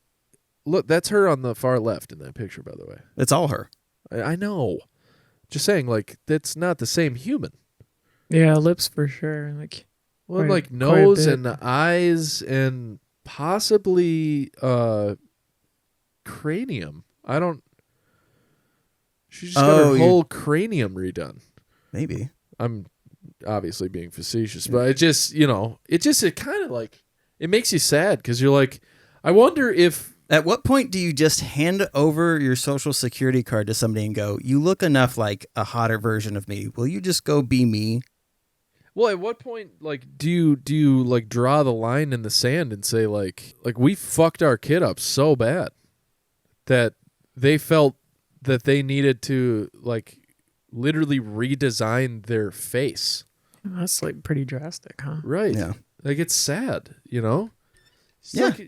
Look, that's her on the far left in that picture, by the way. It's all her. I know. Just saying, like that's not the same human. Yeah, lips for sure. Like, Well, Quite- like quite a nose bit. and eyes and possibly cranium. I don't. She just got Oh, her you- whole cranium redone. Maybe. I'm obviously being facetious, but it just, you know, it kind of like it makes you sad because you're like, I wonder if. At what point do you just hand over your social security card to somebody and go, you look enough like a hotter version of me. Will you just go be me? Well, at what point, like, do you like draw the line in the sand and say like we fucked our kid up so bad that they felt that they needed to like literally redesign their face, that's like pretty drastic, huh? right? Yeah. Like it's sad, you know. It's Yeah. like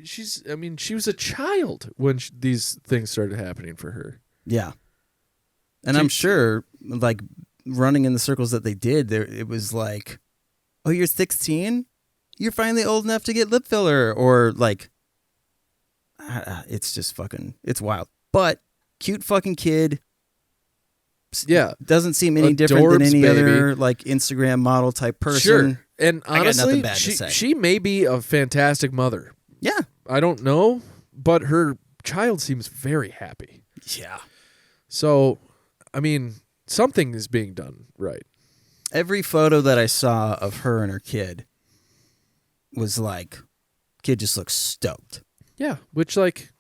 I mean, she was a child when these things started happening for her. Yeah. And Do- I'm sure like running in the circles that they did there, it was like, oh, you're 16? You're finally old enough to get lip filler, or like, it's just fucking, it's wild. But cute fucking kid. Yeah. Doesn't seem any different than Adorbs any baby. other like Instagram model type person. Sure. And I got nothing honestly, bad to say. she may be a fantastic mother. Yeah. I don't know, but her child seems very happy. Yeah. So, I mean, something is being done right. Every photo that I saw of her and her kid was like, kid just looks stoked. Yeah, which, like,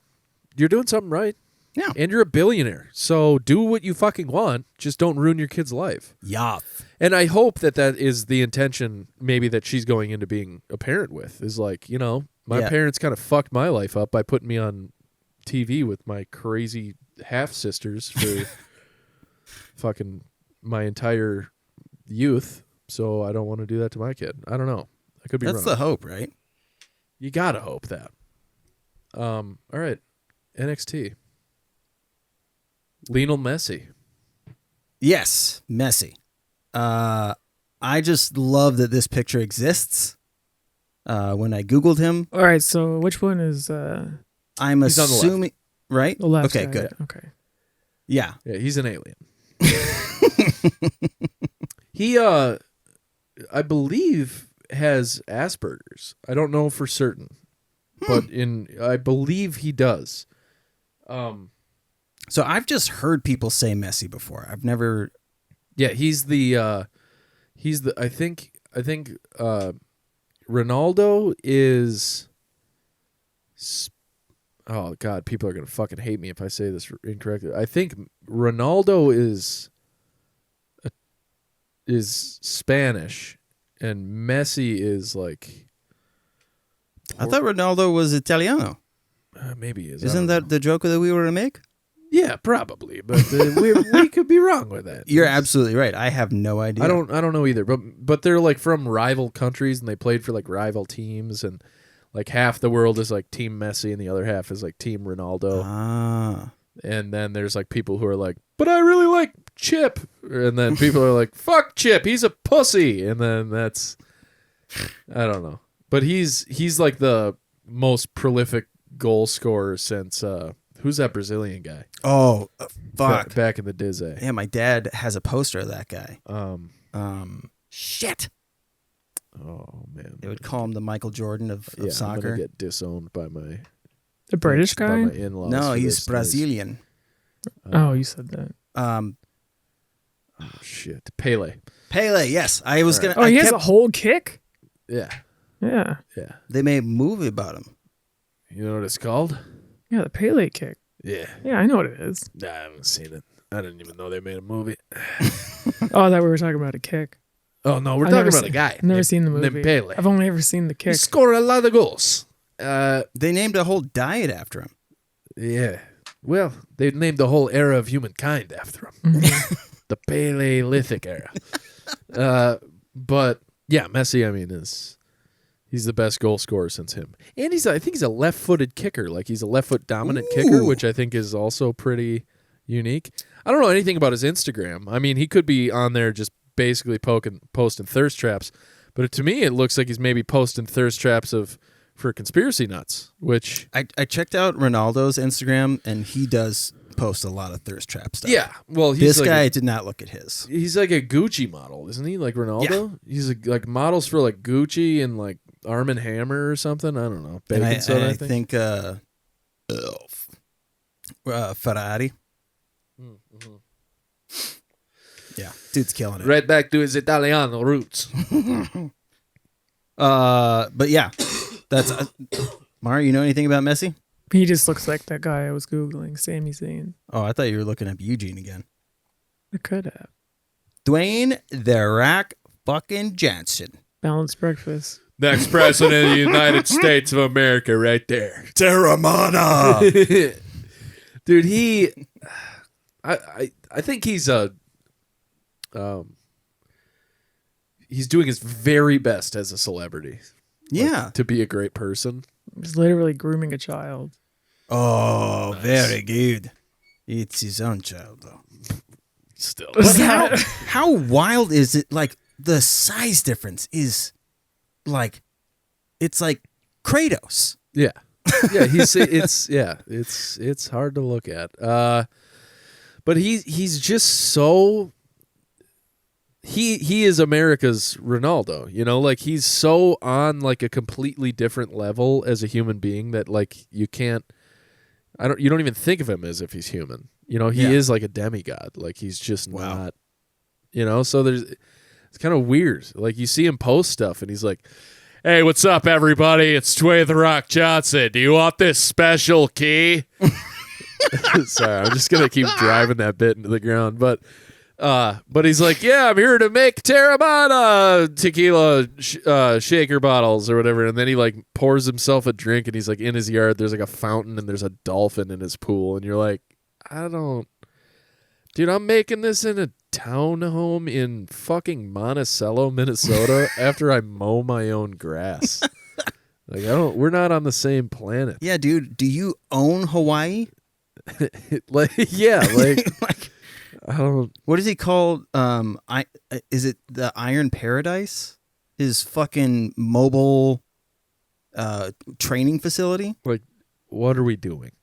you're doing something right. Yeah. And you're a billionaire. So do what you fucking want. Just don't ruin your kid's life. Yeah. And I hope that is the intention maybe that she's going into being a parent with, is like, you know, my parents kind of fucked my life up by putting me on TV with my crazy half-sisters for fucking my entire youth. So I don't want to do that to my kid. I don't know. I could be wrong. That's the hope, right? You got to hope that. All right. NXT. Lionel Messi. Yes, Messi. I just love that this picture exists. When I Googled him, All right, so which one is I'm He's on the left. assuming, right? the left? Okay, guy? good. Okay. Yeah. Yeah, he's an alien. He, I believe, has Asperger's. I don't know for certain, but I believe he does. So I've just heard people say Messi before. I've never. Yeah, he's the. I think. Ronaldo is. Oh God, people are gonna fucking hate me if I say this incorrectly. I think Ronaldo is Spanish, and Messi is like. I thought Ronaldo was Italiano. Maybe he is. Isn't that the joke that we were to make? Yeah, probably, but we could be wrong with that. You're absolutely right. I have no idea. I don't know either, but they're like from rival countries and they played for like rival teams, and like half the world is like Team Messi and the other half is like Team Ronaldo. Ah. And then there's like people who are like, but I really like Chip, and then people are like, fuck Chip, he's a pussy, and then that's I don't know, but he's like the most prolific goal scorer since who's that Brazilian guy? Oh, fuck. Back in the Dizzy. Yeah, my dad has a poster of that guy. Shit. Oh man, They would call him the Michael Jordan of soccer. I'm gonna get disowned by my The British by guy? my in-laws. No, for he's this. Brazilian. Oh, you said that. Oh shit, Pele. Pele, yes. I was gonna. Oh, I he has kept- a whole kick? Yeah, Yeah. yeah. They made a movie about him. You know what it's called? Yeah, the Pele kick. Yeah. Yeah, I know what it is. Nah, I haven't seen it. I didn't even know they made a movie. Oh, I thought we were talking about a kick. Oh no, we're I've talking never about a guy. I've never seen the named movie. Pele. I've only ever seen the He kick. scored a lot of goals. They named a whole diet after him. Yeah. Well, they named the whole era of humankind after him. The Paleolithic era. But yeah, Messi, I mean, he's the best goal scorer since him. And I think he's a left-footed kicker. Like he's a left-foot dominant kicker, which I think is also pretty unique. I don't know anything about his Instagram. I mean, he could be on there just basically posting thirst traps. But to me, it looks like he's maybe posting thirst traps for conspiracy nuts, which... I checked out Ronaldo's Instagram, and he does post a lot of thirst trap stuff. Yeah, well, This like guy did not look at his. He's like a Gucci model, isn't he? Like Ronaldo? Yeah. He's like models for like Gucci and like Arm & Hammer or something. I don't know. Bacon And soda, I think Ferrari. Mm-hmm. Yeah, dude's killing it. Right back to his Italiano roots. But yeah, that's Mara. You know anything about Messi? He just looks like that guy I was Googling, Sami Zayn. Oh, I thought you were looking up Eugene again. I could have. Dwayne the Rock fucking Johnson. Balanced breakfast. Next president of the United States of America, right there. Terramana. Dude, I think he's he's doing his very best as a celebrity. Yeah. Like, to be a great person. He's literally grooming a child. Oh, Nice. very good. It's his own child, though. Still. Is But that- how wild is it? Like, the size difference is like, it's like Kratos. Yeah. Yeah, it's hard to look at. But he's just so he is America's Ronaldo, you know, like he's so on like a completely different level as a human being that like you can't You don't even think of him as if he's human. You know, he is like a demigod. Like he's just not, you know, so it's kind of weird. Like you see him post stuff and he's like, "Hey, what's up, everybody? It's Dwayne The Rock Johnson. Do you want this special key?" Sorry, I'm just going to keep driving that bit into the ground. But he's like, "Yeah, I'm here to make Terramana tequila shaker bottles or whatever." And then he like pours himself a drink and he's like in his yard. There's like a fountain and there's a dolphin in his pool. And you're like, dude, I'm making this in a townhome in fucking Monticello, Minnesota after I mow my own grass. Like we're not on the same planet. Yeah, dude, do you own Hawaii? Like I don't. What is he called? Is it the Iron Paradise? His fucking mobile training facility? Like, what are we doing?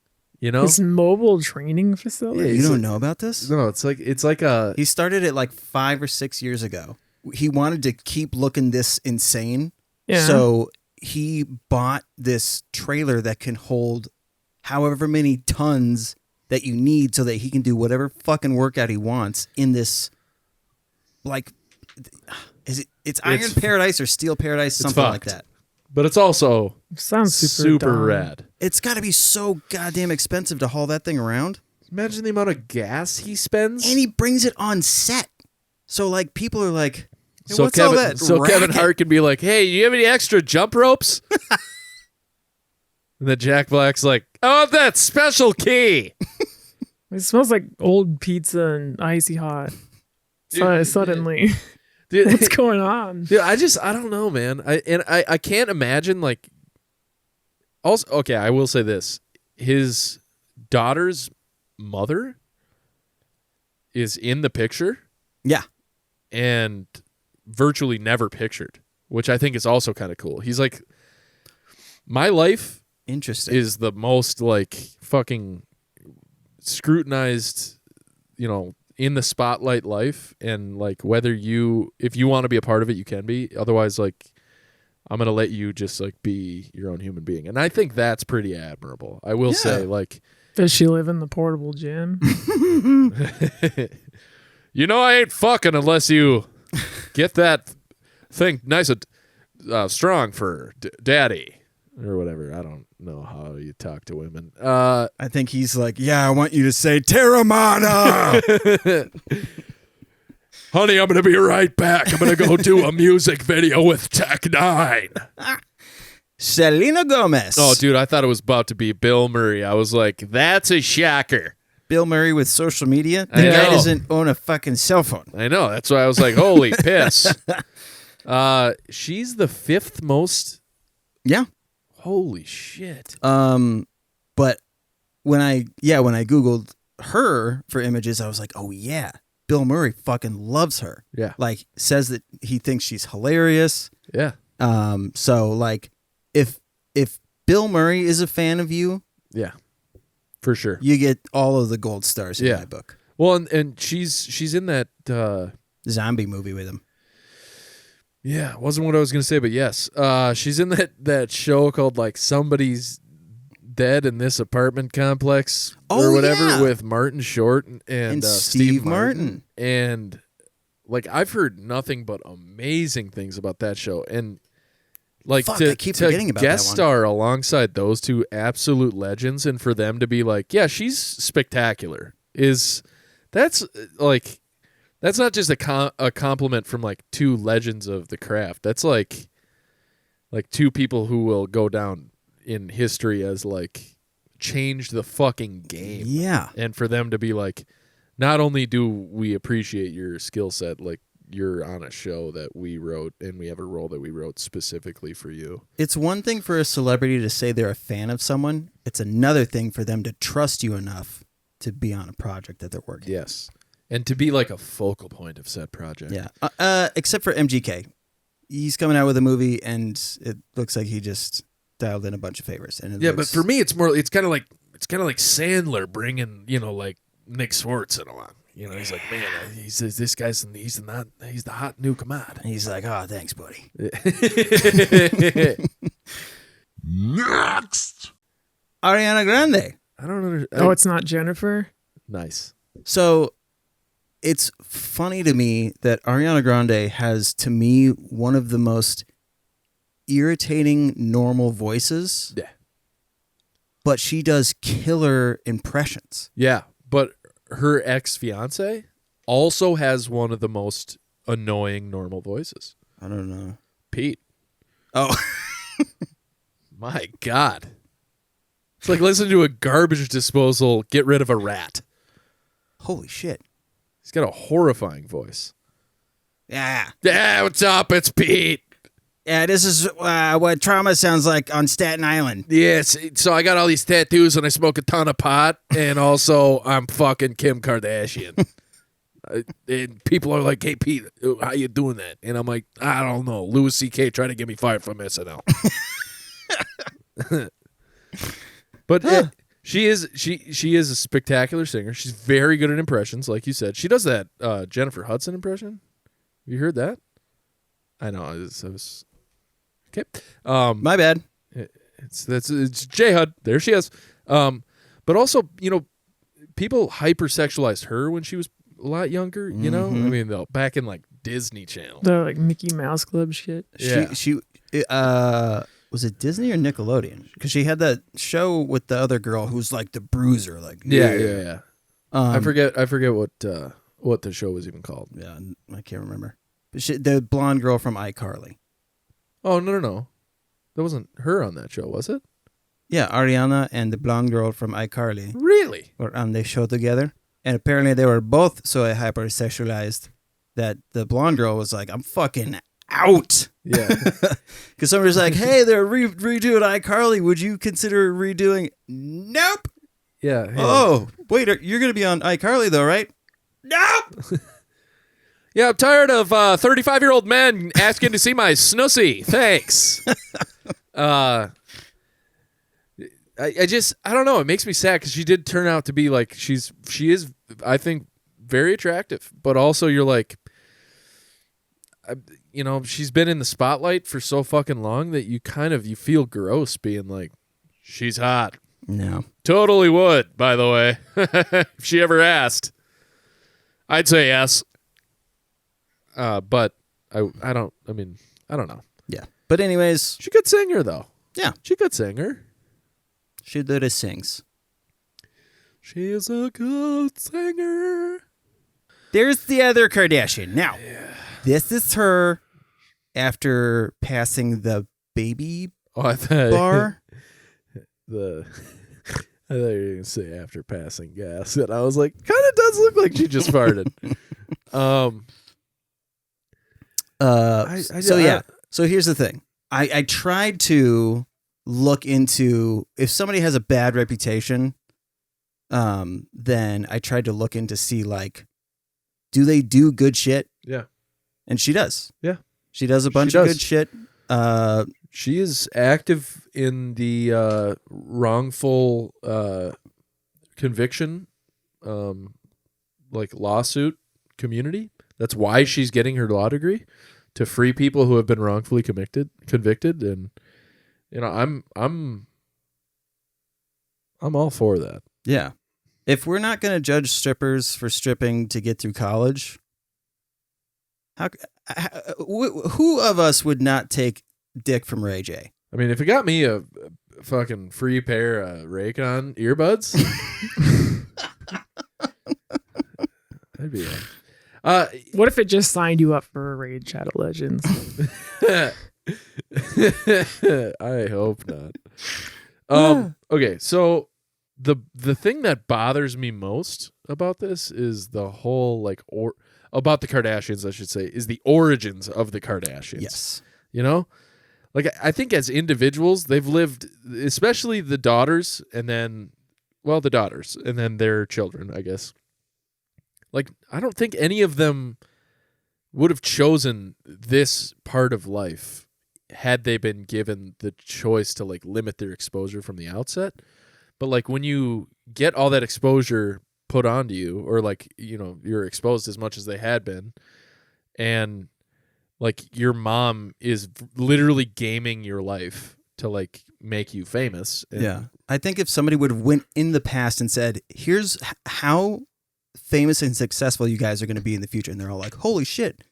You know, His mobile training facility. Yeah, you don't know about this? No, it's like a. He started it like 5 or 6 years ago. He wanted to keep looking this insane, so he bought this trailer that can hold however many tons that you need so that he can do whatever fucking workout he wants in this, like, it's Iron Paradise or Steel Paradise, something like that. But it's also sounds super dumb. rad. It's got to be so goddamn expensive to haul that thing around. Imagine the amount of gas he spends. And he brings it on set. So, like, people are like, hey, so what's all that Kevin Hart can be like, "Hey, do you have any extra jump ropes?" And then Jack Black's like, "I want that special key." It smells like old pizza and icy hot. Suddenly. Dude, what's going on? Dude, I don't know, man. I can't imagine, like. Also, okay, I will say this: his daughter's mother is in the picture, and virtually never pictured, which I think is also kind of cool. He's like, my life, interesting, is the most like fucking scrutinized, you know, in the spotlight life, and like if you want to be a part of it, you can be. Otherwise, like, I'm gonna let you just like be your own human being, and I think that's pretty admirable. I will say, like, does she live in the portable gym? You know, I ain't fucking unless you get that thing nice and strong for daddy or whatever. I don't know how you talk to women. I think he's like, yeah, I want you to say Terramana. Honey, I'm going to be right back. I'm going to go do a music video with Tech9. Selena Gomez. Oh, dude, I thought it was about to be Bill Murray. I was like, that's a shocker. Bill Murray with social media? The guy doesn't own a fucking cell phone. I know. That's why I was like, holy piss. She's the 5th most. Yeah. Holy shit. But when I Googled her for images, I was like, oh yeah, Bill Murray fucking loves her. Yeah. Like, says that he thinks she's hilarious. Yeah. So like, if Bill Murray is a fan of you, yeah, for sure, you get all of the gold stars in my book. Well, and she's in that zombie movie with him. Yeah, wasn't what I was gonna say, but yes, she's in that show called like Somebody's Dead in This Apartment Complex or whatever with Martin Short and Steve Martin. And like, I've heard nothing but amazing things about that show, and like I keep forgetting about guest that one. star alongside those two absolute legends, and for them to be like, yeah, she's spectacular. That's not just a compliment from like two legends of the craft. That's like two people who will go down in history as like changed the fucking game. Yeah. And for them to be like, not only do we appreciate your skill set, like you're on a show that we wrote and we have a role that we wrote specifically for you. It's one thing for a celebrity to say they're a fan of someone. It's another thing for them to trust you enough to be on a project that they're working. Yes. And to be like a focal point of said project. Yeah. Except for MGK. He's coming out with a movie and it looks like he just dialed in a bunch of favors. And but for me, it's kind of like Sandler bringing, like Nick Swartzen along. He's like, man, he's the hot new commodity. And he's like, oh, thanks, buddy. Next. Ariana Grande. I don't understand. Oh, it's not Jennifer? Nice. So it's funny to me that Ariana Grande has, to me, one of the most irritating normal voices. Yeah. But she does killer impressions. Yeah, but her ex-fiance also has one of the most annoying normal voices. I don't know. Pete. Oh. My God. It's like listening to a garbage disposal get rid of a rat. Holy shit. He's got a horrifying voice. Yeah. Yeah, what's up? It's Pete. Yeah, this is what trauma sounds like on Staten Island. Yes, so I got all these tattoos and I smoke a ton of pot, and also I'm fucking Kim Kardashian. And people are like, hey, Pete, how you doing that? And I'm like, I don't know. Louis C.K. tried to get me fired from SNL. But she is a spectacular singer. She's very good at impressions, like you said. She does that Jennifer Hudson impression. You heard that? I know. I was okay. My bad. It's J Hud. There she is. But also, people hypersexualized her when she was a lot younger. You know, I mean, though, back in like Disney Channel, The like Mickey Mouse Club shit. Yeah. She was it Disney or Nickelodeon? Because she had that show with the other girl who's like the bruiser. Like yeah. I forget what the show was even called. Yeah, I can't remember. But the blonde girl from iCarly. Oh no, that wasn't her on that show, was it? Yeah, Ariana and the blonde girl from iCarly Really? were on the show together, and apparently they were both so hypersexualized that the blonde girl was like, "I'm fucking out." Yeah. Because somebody's like, "Hey, they're redoing iCarly. Would you consider redoing?" Nope. Yeah. Oh, wait, you're gonna be on iCarly though, right? Nope. Yeah, I'm tired of 35-year-old men asking to see my snussy. Thanks. I don't know. It makes me sad because she did turn out to be like she is, I think, very attractive. But also, you're like, she's been in the spotlight for so fucking long that you feel gross being like, she's hot. No. Totally would, by the way. If she ever asked, I'd say yes. But I don't know. Yeah. But anyways, She could singer though. yeah, She could singer. she did a sings. She is a good singer. There's the other Kardashian. Now, this is her after passing the baby Oh, I thought bar. I thought you were gonna say after passing gas, and I was like, kind of does look like she just farted. So here's the thing. I tried to look into if somebody has a bad reputation, then I tried to look into see like, do they do good shit? Yeah. And she does. Yeah. She does a bunch She of does. good shit. She is active in the wrongful conviction, like lawsuit community. That's why she's getting her law degree, to free people who have been wrongfully convicted, and I'm all for that. Yeah. If we're not going to judge strippers for stripping to get through college, who of us would not take dick from Ray J? I mean, if it got me a fucking free pair of Raycon earbuds, I'd be like, What if it just signed you up for a Raid Shadow Legends? I hope not. Okay, so the thing that bothers me most about this is the whole about the Kardashians, I should say, is the origins of the Kardashians. Yes. Like I think as individuals, they've lived, especially the daughters, and then their children, I guess. Like, I don't think any of them would have chosen this part of life had they been given the choice to limit their exposure from the outset. But when you get all that exposure put onto you, or you're exposed as much as they had been, and your mom is literally gaming your life to like make you famous. And Yeah. I think if somebody would have went in the past and said, here's how famous and successful you guys are going to be in the future. And they're all like, holy shit,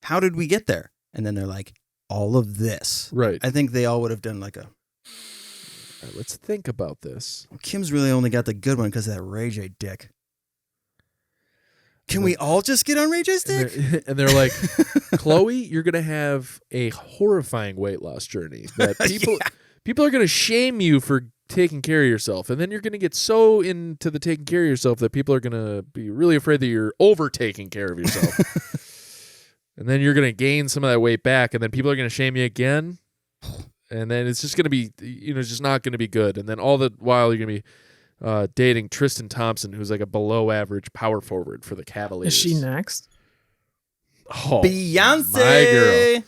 how did we get there? And then they're like, all of this. Right. I think they all would have done like a, All right, let's think about this. Kim's really only got the good one because of that Ray J dick. Can we all just get on Ray J's dick? And they're like, Chloe, you're going to have a horrifying weight loss journey that people are going to shame you for taking care of yourself. And then you're going to get so into the taking care of yourself that people are going to be really afraid that you're over taking care of yourself. And then you're going to gain some of that weight back. And then people are going to shame you again. And then it's just going to be, just not going to be good. And then all the while you're going to be dating Tristan Thompson, who's like a below average power forward for the Cavaliers. Is she next? Oh, Beyonce, my girl.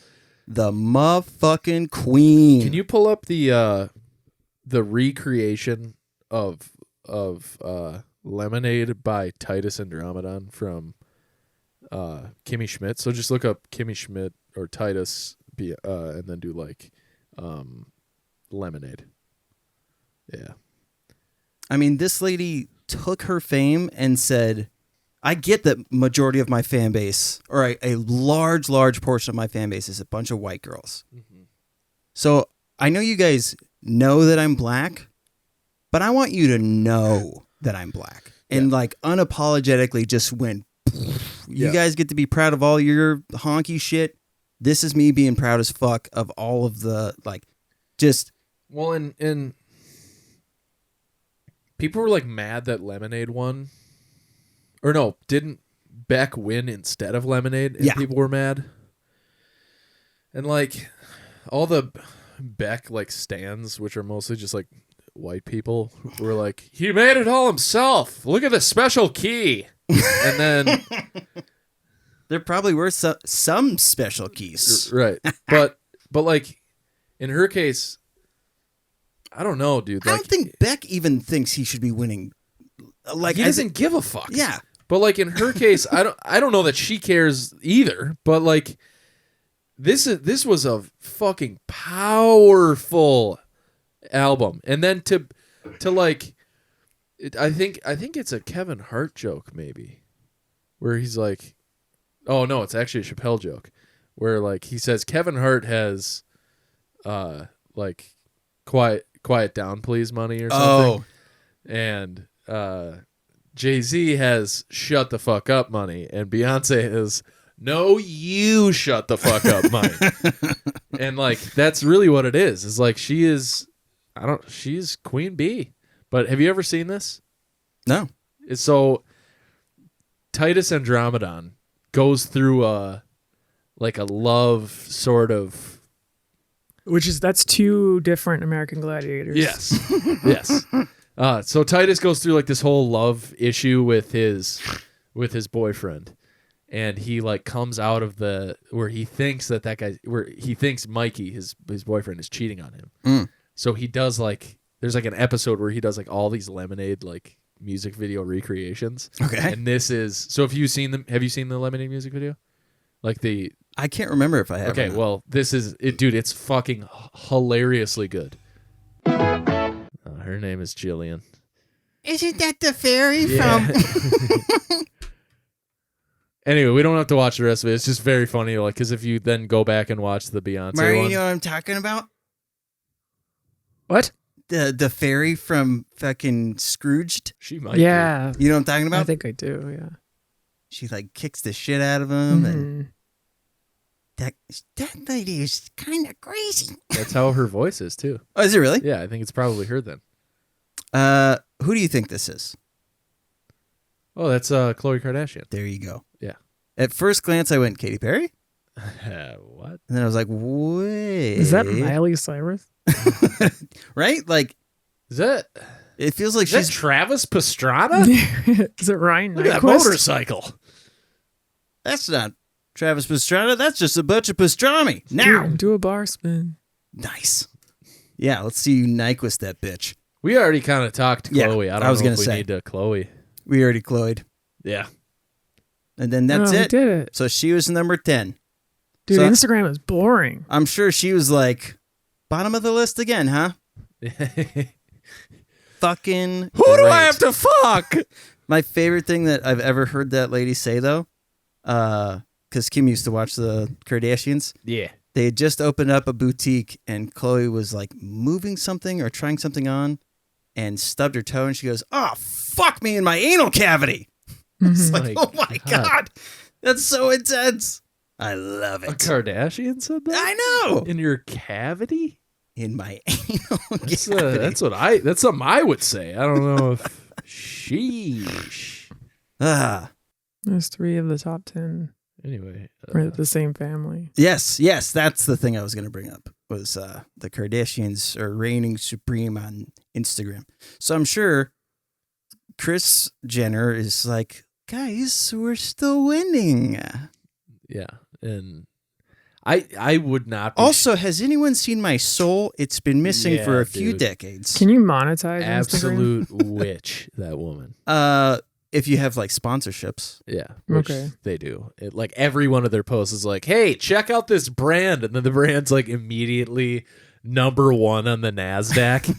the motherfucking queen. Can you pull up the recreation of Lemonade by Titus Andromedon from Kimmy Schmidt? So just look up Kimmy Schmidt or Titus, and then do like Lemonade. Yeah. I mean, this lady took her fame and said, I get that majority of my fan base, or a large portion of my fan base is a bunch of white girls. Mm-hmm. So I know you guys know that I'm black, but I want you to know that I'm black. And like unapologetically just went, you guys get to be proud of all your honky shit. This is me being proud as fuck of all of the, like, just. Well, and people were like mad that Lemonade won. Or no, didn't Beck win instead of Lemonade? And people were mad. And like all the Beck like stans, which are mostly just like white people, were like, he made it all himself. Look at the special key. And then there probably were some special keys. Right. But like in her case, I don't know, dude. I don't think Beck even thinks he should be winning. Like he doesn't give a fuck. Yeah. But like in her case, I don't know that she cares either. But like this was a fucking powerful album. And then to like I think it's a Kevin Hart joke maybe, where he's like, oh no, it's actually a Chappelle joke, where like he says Kevin Hart has like quiet down please money or something. And Jay-Z has shut the fuck up money, and Beyonce is no, you shut the fuck up money. And like that's really what it is. It's like she's Queen Bee. But have you ever seen this? No. So Titus Andromedon goes through a love sort of, that's two different American Gladiators. yes. Yes. So Titus goes through like this whole love issue with his boyfriend, and he like comes out of where he thinks where he thinks Mikey, his boyfriend, is cheating on him. Mm. So he does like, there's like an episode where he does like all these Lemonade like music video recreations. Okay. And this is, so have you seen the Lemonade music video? Like I can't remember if I have. Okay, well, this is it, dude. It's fucking hilariously good. Her name is Jillian. Isn't that the fairy from? Anyway, we don't have to watch the rest of it. It's just very funny, like, because if you then go back and watch the Beyonce Mario, one, you know what I'm talking about? What? The fairy from fucking Scrooged. she might. Yeah. You know what I'm talking about? I think I do, yeah. She like kicks the shit out of him, and Mhm. that lady is kind of crazy. That's how her voice is too. Oh, is it really? Yeah, I think it's probably her then. Who do you think this is? Oh, that's Khloe Kardashian. There you go. Yeah. At first glance, I went Katy Perry, What? and then I was like, wait, Is that Miley Cyrus? right? Like Is that it feels like she's Travis Pastrana? Is it Ryan Look at that Nyquist? motorcycle. that's not Travis Pastrana. That's just a bunch of pastrami. Now, Do a bar spin. nice. Yeah, let's see you Nyquist that bitch. We already kind of talked to Yeah, Chloe. I don't I was know gonna if we say. need to Chloe. We already Chloe'd. Yeah. And then that's We it. did it. So she was number 10. Dude, So- Instagram is boring. I'm sure she was like, Bottom of the list again, huh? Fucking Who do I great. have to fuck? My favorite thing that I've ever heard that lady say, though, because Kim used to watch the Kardashians. Yeah. They had just opened up a boutique, and Chloe was like moving something or trying something on and stubbed her toe, and she goes, "Oh, fuck me in my anal cavity." It's like, oh my God. That's so intense. I love it. A Kardashian said that? I know. In your cavity? In my anal That's, cavity. that's something I would say. I don't know if sheesh. There's 3 of the top 10 Anyway, are the same family. Yes, that's the thing I was going to bring up was the Kardashians are reigning supreme on Instagram. So I'm sure Kris Jenner is like, guys, we're still winning. yeah, and I would not. Be Also, has anyone seen my soul? It's been missing Yeah, for a few dude. decades. Can you monetize absolute witch, that woman. If you have like sponsorships. Yeah, which Okay. they do. It, like every one of their posts is like, "Hey, check out this brand," and then the brand's like immediately #1 on the NASDAQ.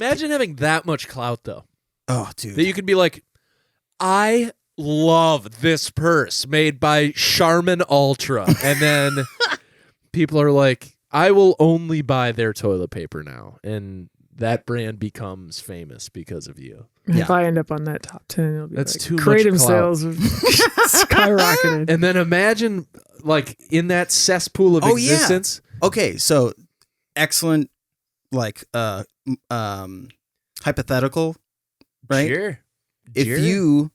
Imagine having that much clout, though. Oh, dude. That you could be like, I love this purse made by Charmin Ultra. And then people are like, I will only buy their toilet paper now. And that brand becomes famous because of you. If I end up on that top 10, it'll be That's like too much creative clout. sales have skyrocketed. And then imagine, like, in that cesspool of existence. Okay, so excellent, like, hypothetical, right? Sure. If Sure. you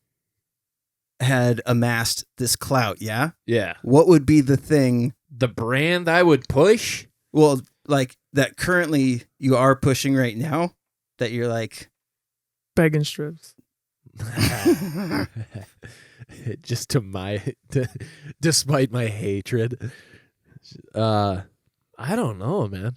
had amassed this clout, yeah? Yeah. What would be the thing, The brand I would push? well, like, that currently you are pushing right now, that you're like, Begging strips. Just despite my hatred. I don't know, man.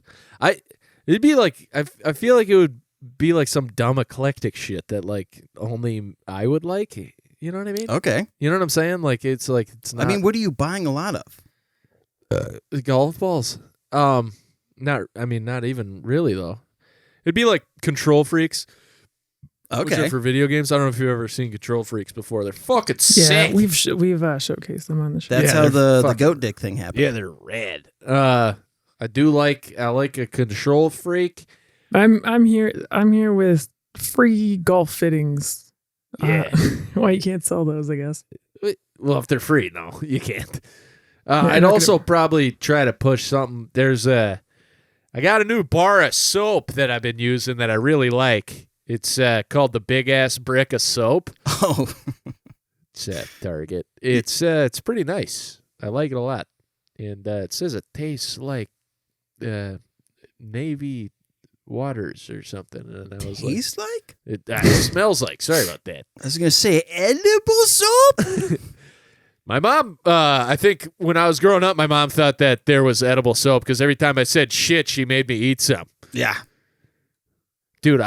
It'd be like I feel like it would be like some dumb eclectic shit that like only I would like. You know what I mean? okay. You know what I'm saying? Like it's not. I mean, what are you buying a lot of? Golf balls. Not even really though. It'd be like Control Freaks. Which Okay. are for video games. I don't know if you've ever seen Control Freaks before. They're fucking Yeah, sick. we've showcased them on the show. That's Yeah, how they're the fucking- goat dick thing happened. Yeah, they're red. I like a Control Freak. I'm here with free golf fittings. Yeah. Why you can't sell those, I guess. Well, if they're free, no, you can't. Yeah, I'd not also probably try to push something. I got a new bar of soap that I've been using that I really like. It's called the Big Ass Brick of Soap. Oh, It's at Target. It's pretty nice. I like it a lot. And it says it tastes like Navy waters or something. And I was tastes like? it smells like. Sorry about that. I was going to say edible soap? My mom, I think when I was growing up, my mom thought that there was edible soap because every time I said shit, she made me eat some. Yeah. Dude,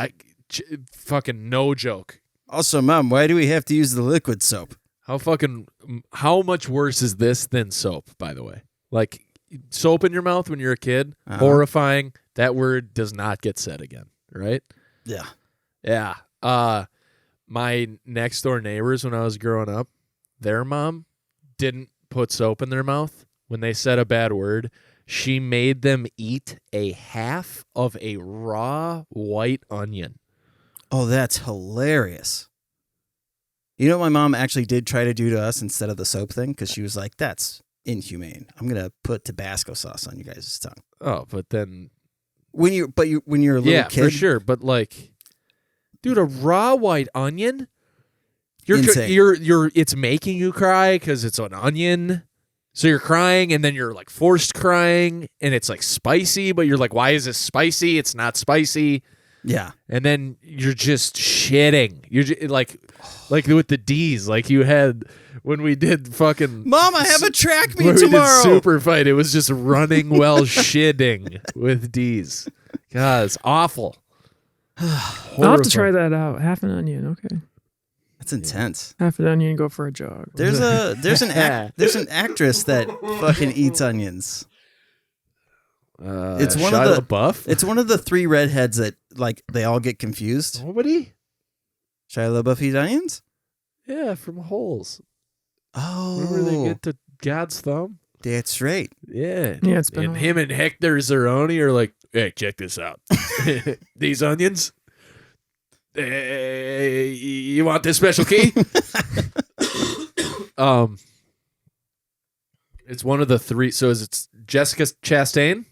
fucking no joke. Also, Mom, why do we have to use the liquid soap? How much worse is this than soap, by the way? Like, soap in your mouth when you're a kid, horrifying. That word does not get said again, right? Yeah. Yeah. My next door neighbors when I was growing up, their mom didn't put soap in their mouth when they said a bad word. She made them eat a half of a raw white onion. Oh, that's hilarious. You know what my mom actually did try to do to us instead of the soap thing? Because she was like, that's inhumane. I'm going to put Tabasco sauce on you guys' tongue. Oh, but then When you're a little yeah, kid. for sure. But like, dude, a raw white onion. Insane. It's making you cry because it's an onion. So you're crying, and then you're like forced crying, and it's like spicy, but you're like, why is this spicy? It's not spicy. Yeah. And then you're just shitting. You're just, like with the D's, like you had when we did fucking. Mom, I have a track when meet we did tomorrow. Super Fight. It was just running well shitting with D's. God, it's awful. I'll have to try that out. Half an onion, okay. That's intense. Half an onion, go for a jog. There's an actress that fucking eats onions. It's one Shia of the LaBeouf? It's one of the 3 redheads that like they all get confused. Nobody? Shia LaBeouf eats onions? Yeah, from Holes. Oh. Remember they get to God's thumb? That's right. Yeah. Yeah, it's been And a him and Hector Zeroni are like, hey, check this out. These onions? You want this special key? It's one of the 3. So is it Jessica Chastain?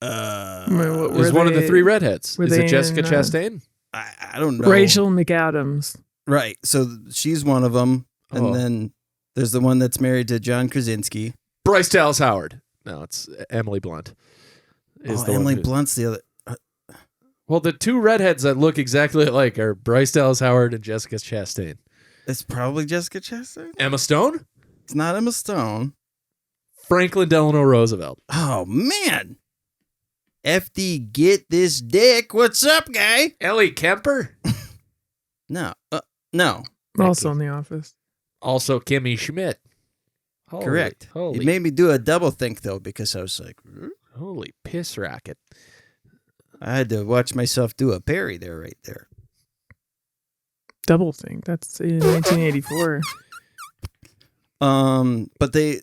Is one of the 3 redheads. Is it Jessica Chastain? I don't know. Rachel McAdams. Right. So she's one of them. And then there's the one that's married to John Krasinski. Bryce Dallas Howard. No, it's Emily Blunt. Emily Blunt's the other. Well, the 2 redheads that look exactly alike are Bryce Dallas Howard and Jessica Chastain. It's probably Jessica Chastain. Emma Stone? It's not Emma Stone. Franklin Delano Roosevelt. Oh, man. FD, get this dick. What's up, guy? Ellie Kemper? No. No. Also in The Office. Also Kimmy Schmidt. Correct. Holy, It made me do a double think, though, because I was like, holy piss racket. I had to watch myself do a parry there, right there. Double think. That's in 1984. But they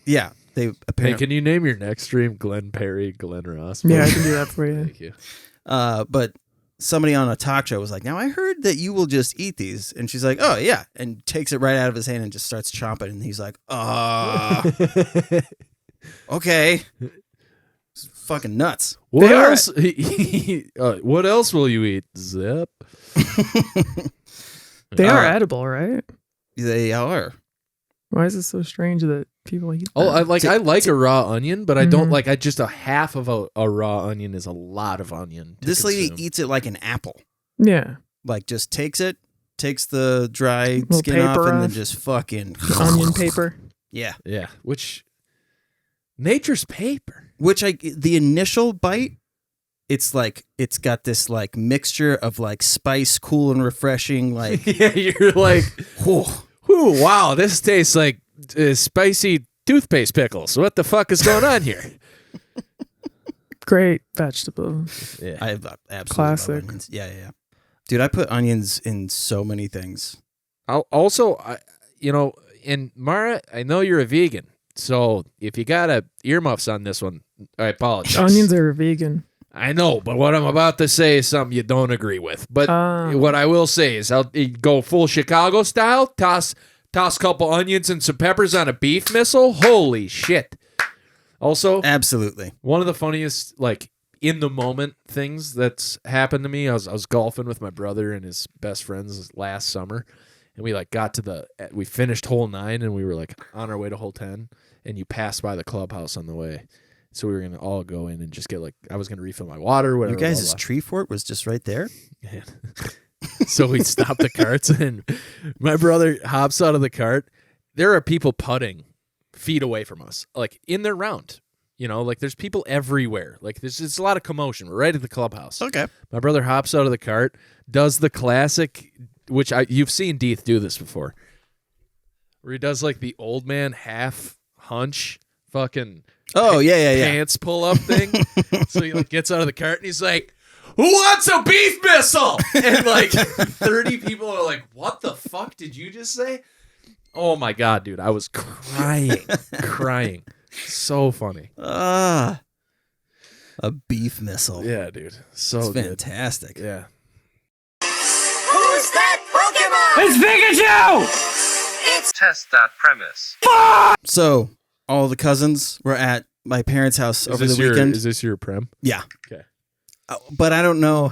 Hey, apparently, can you name your next stream Glenn Perry, Glenn Ross? Yeah, I can do that for you. Thank you. but somebody on a talk show was like, now I heard that you will just eat these. And she's like, oh, yeah. And takes it right out of his hand and just starts chomping. And he's like, okay. It's fucking nuts. What They are- else? What else will you eat? Zip. They are edible, right? They are. Why is it so strange that people eat Oh, that? I like a raw onion, but I don't like. I just a half of a raw onion is a lot of onion. This lady eats it like an apple. Yeah. Like just takes the dry Little skin off paper and then off. just fucking Onion paper. Yeah. Yeah, which nature's paper. Which the initial bite, it's like it's got this like mixture of like spice, cool and refreshing. Like Yeah, you're like, whew. ooh, wow, this tastes like spicy toothpaste pickles. What the fuck is going on here? Great vegetable. Yeah, I absolutely Classic. love onions. Yeah. Dude, I put onions in so many things. Also, and Mara, I know you're a vegan, so if you got earmuffs on this one, I apologize. Onions are vegan. I know, but what I'm about to say is something you don't agree with. But what I will say is I'll go full Chicago style, toss a couple onions and some peppers on a beef missile. Holy shit. Also, Absolutely. one of the funniest, like, in the moment things that's happened to me, I was golfing with my brother and his best friends last summer, and we like we finished hole 9 and we were like on our way to hole 10, and you passed by the clubhouse on the way. So we were gonna all go in and just get I was gonna refill my water, whatever. You guys' tree fort was just right there. Yeah. So we stopped the carts and my brother hops out of the cart. There are people putting feet away from us, like in their round. Like there's people everywhere. Like there's a lot of commotion. We're right at the clubhouse. Okay. My brother hops out of the cart, does the classic, which you've seen Deeth do this before, where he does like the old man half hunch fucking Oh, yeah. pants pull up thing. So he like gets out of the cart and he's like, "Who wants a beef missile?" And like 30 people are like, "What the fuck did you just say?" Oh my god, dude, I was crying. So funny. A beef missile. Yeah, dude. So It's good. fantastic. Yeah. Who's that Pokemon? It's Pikachu! Test that premise. So all the cousins were at my parents' house over the weekend. Is this your prem? Yeah. Okay. But I don't know.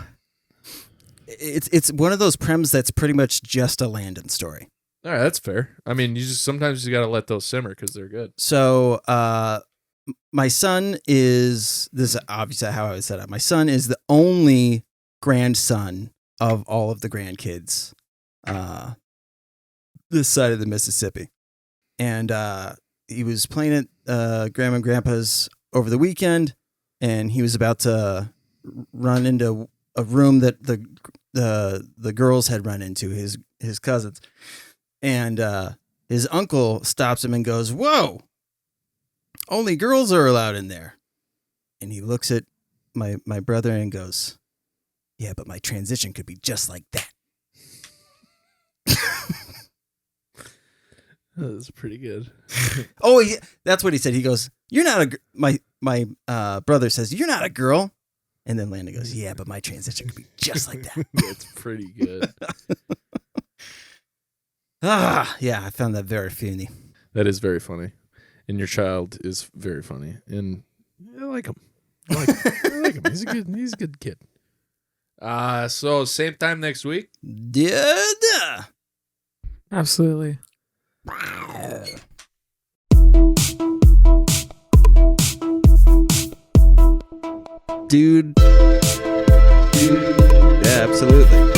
It's one of those prems that's pretty much just a Landon story. All right, that's fair. I mean, sometimes you got to let those simmer because they're good. So my son is, this is obviously how I would set up. My son is the only grandson of all of the grandkids this side of the Mississippi. And he was playing at Grandma and Grandpa's over the weekend, and he was about to run into a room that the girls had run into, his cousins. And his uncle stops him and goes, "Whoa, Only girls are allowed in there. And he looks at my brother and goes, yeah, but my transition could be just like that. That's pretty good. Oh, yeah, that's what he said. He goes, "You're not a." My brother says, "You're not a girl," and then Landon goes, "Yeah, but my transition could be just like that." That's pretty good. Yeah, I found that very funny. That is very funny, and your child is very funny, and I like him. I like him. He's a good kid. So same time next week. Yeah. Absolutely. Dude. Yeah, absolutely.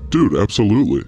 Dude, absolutely.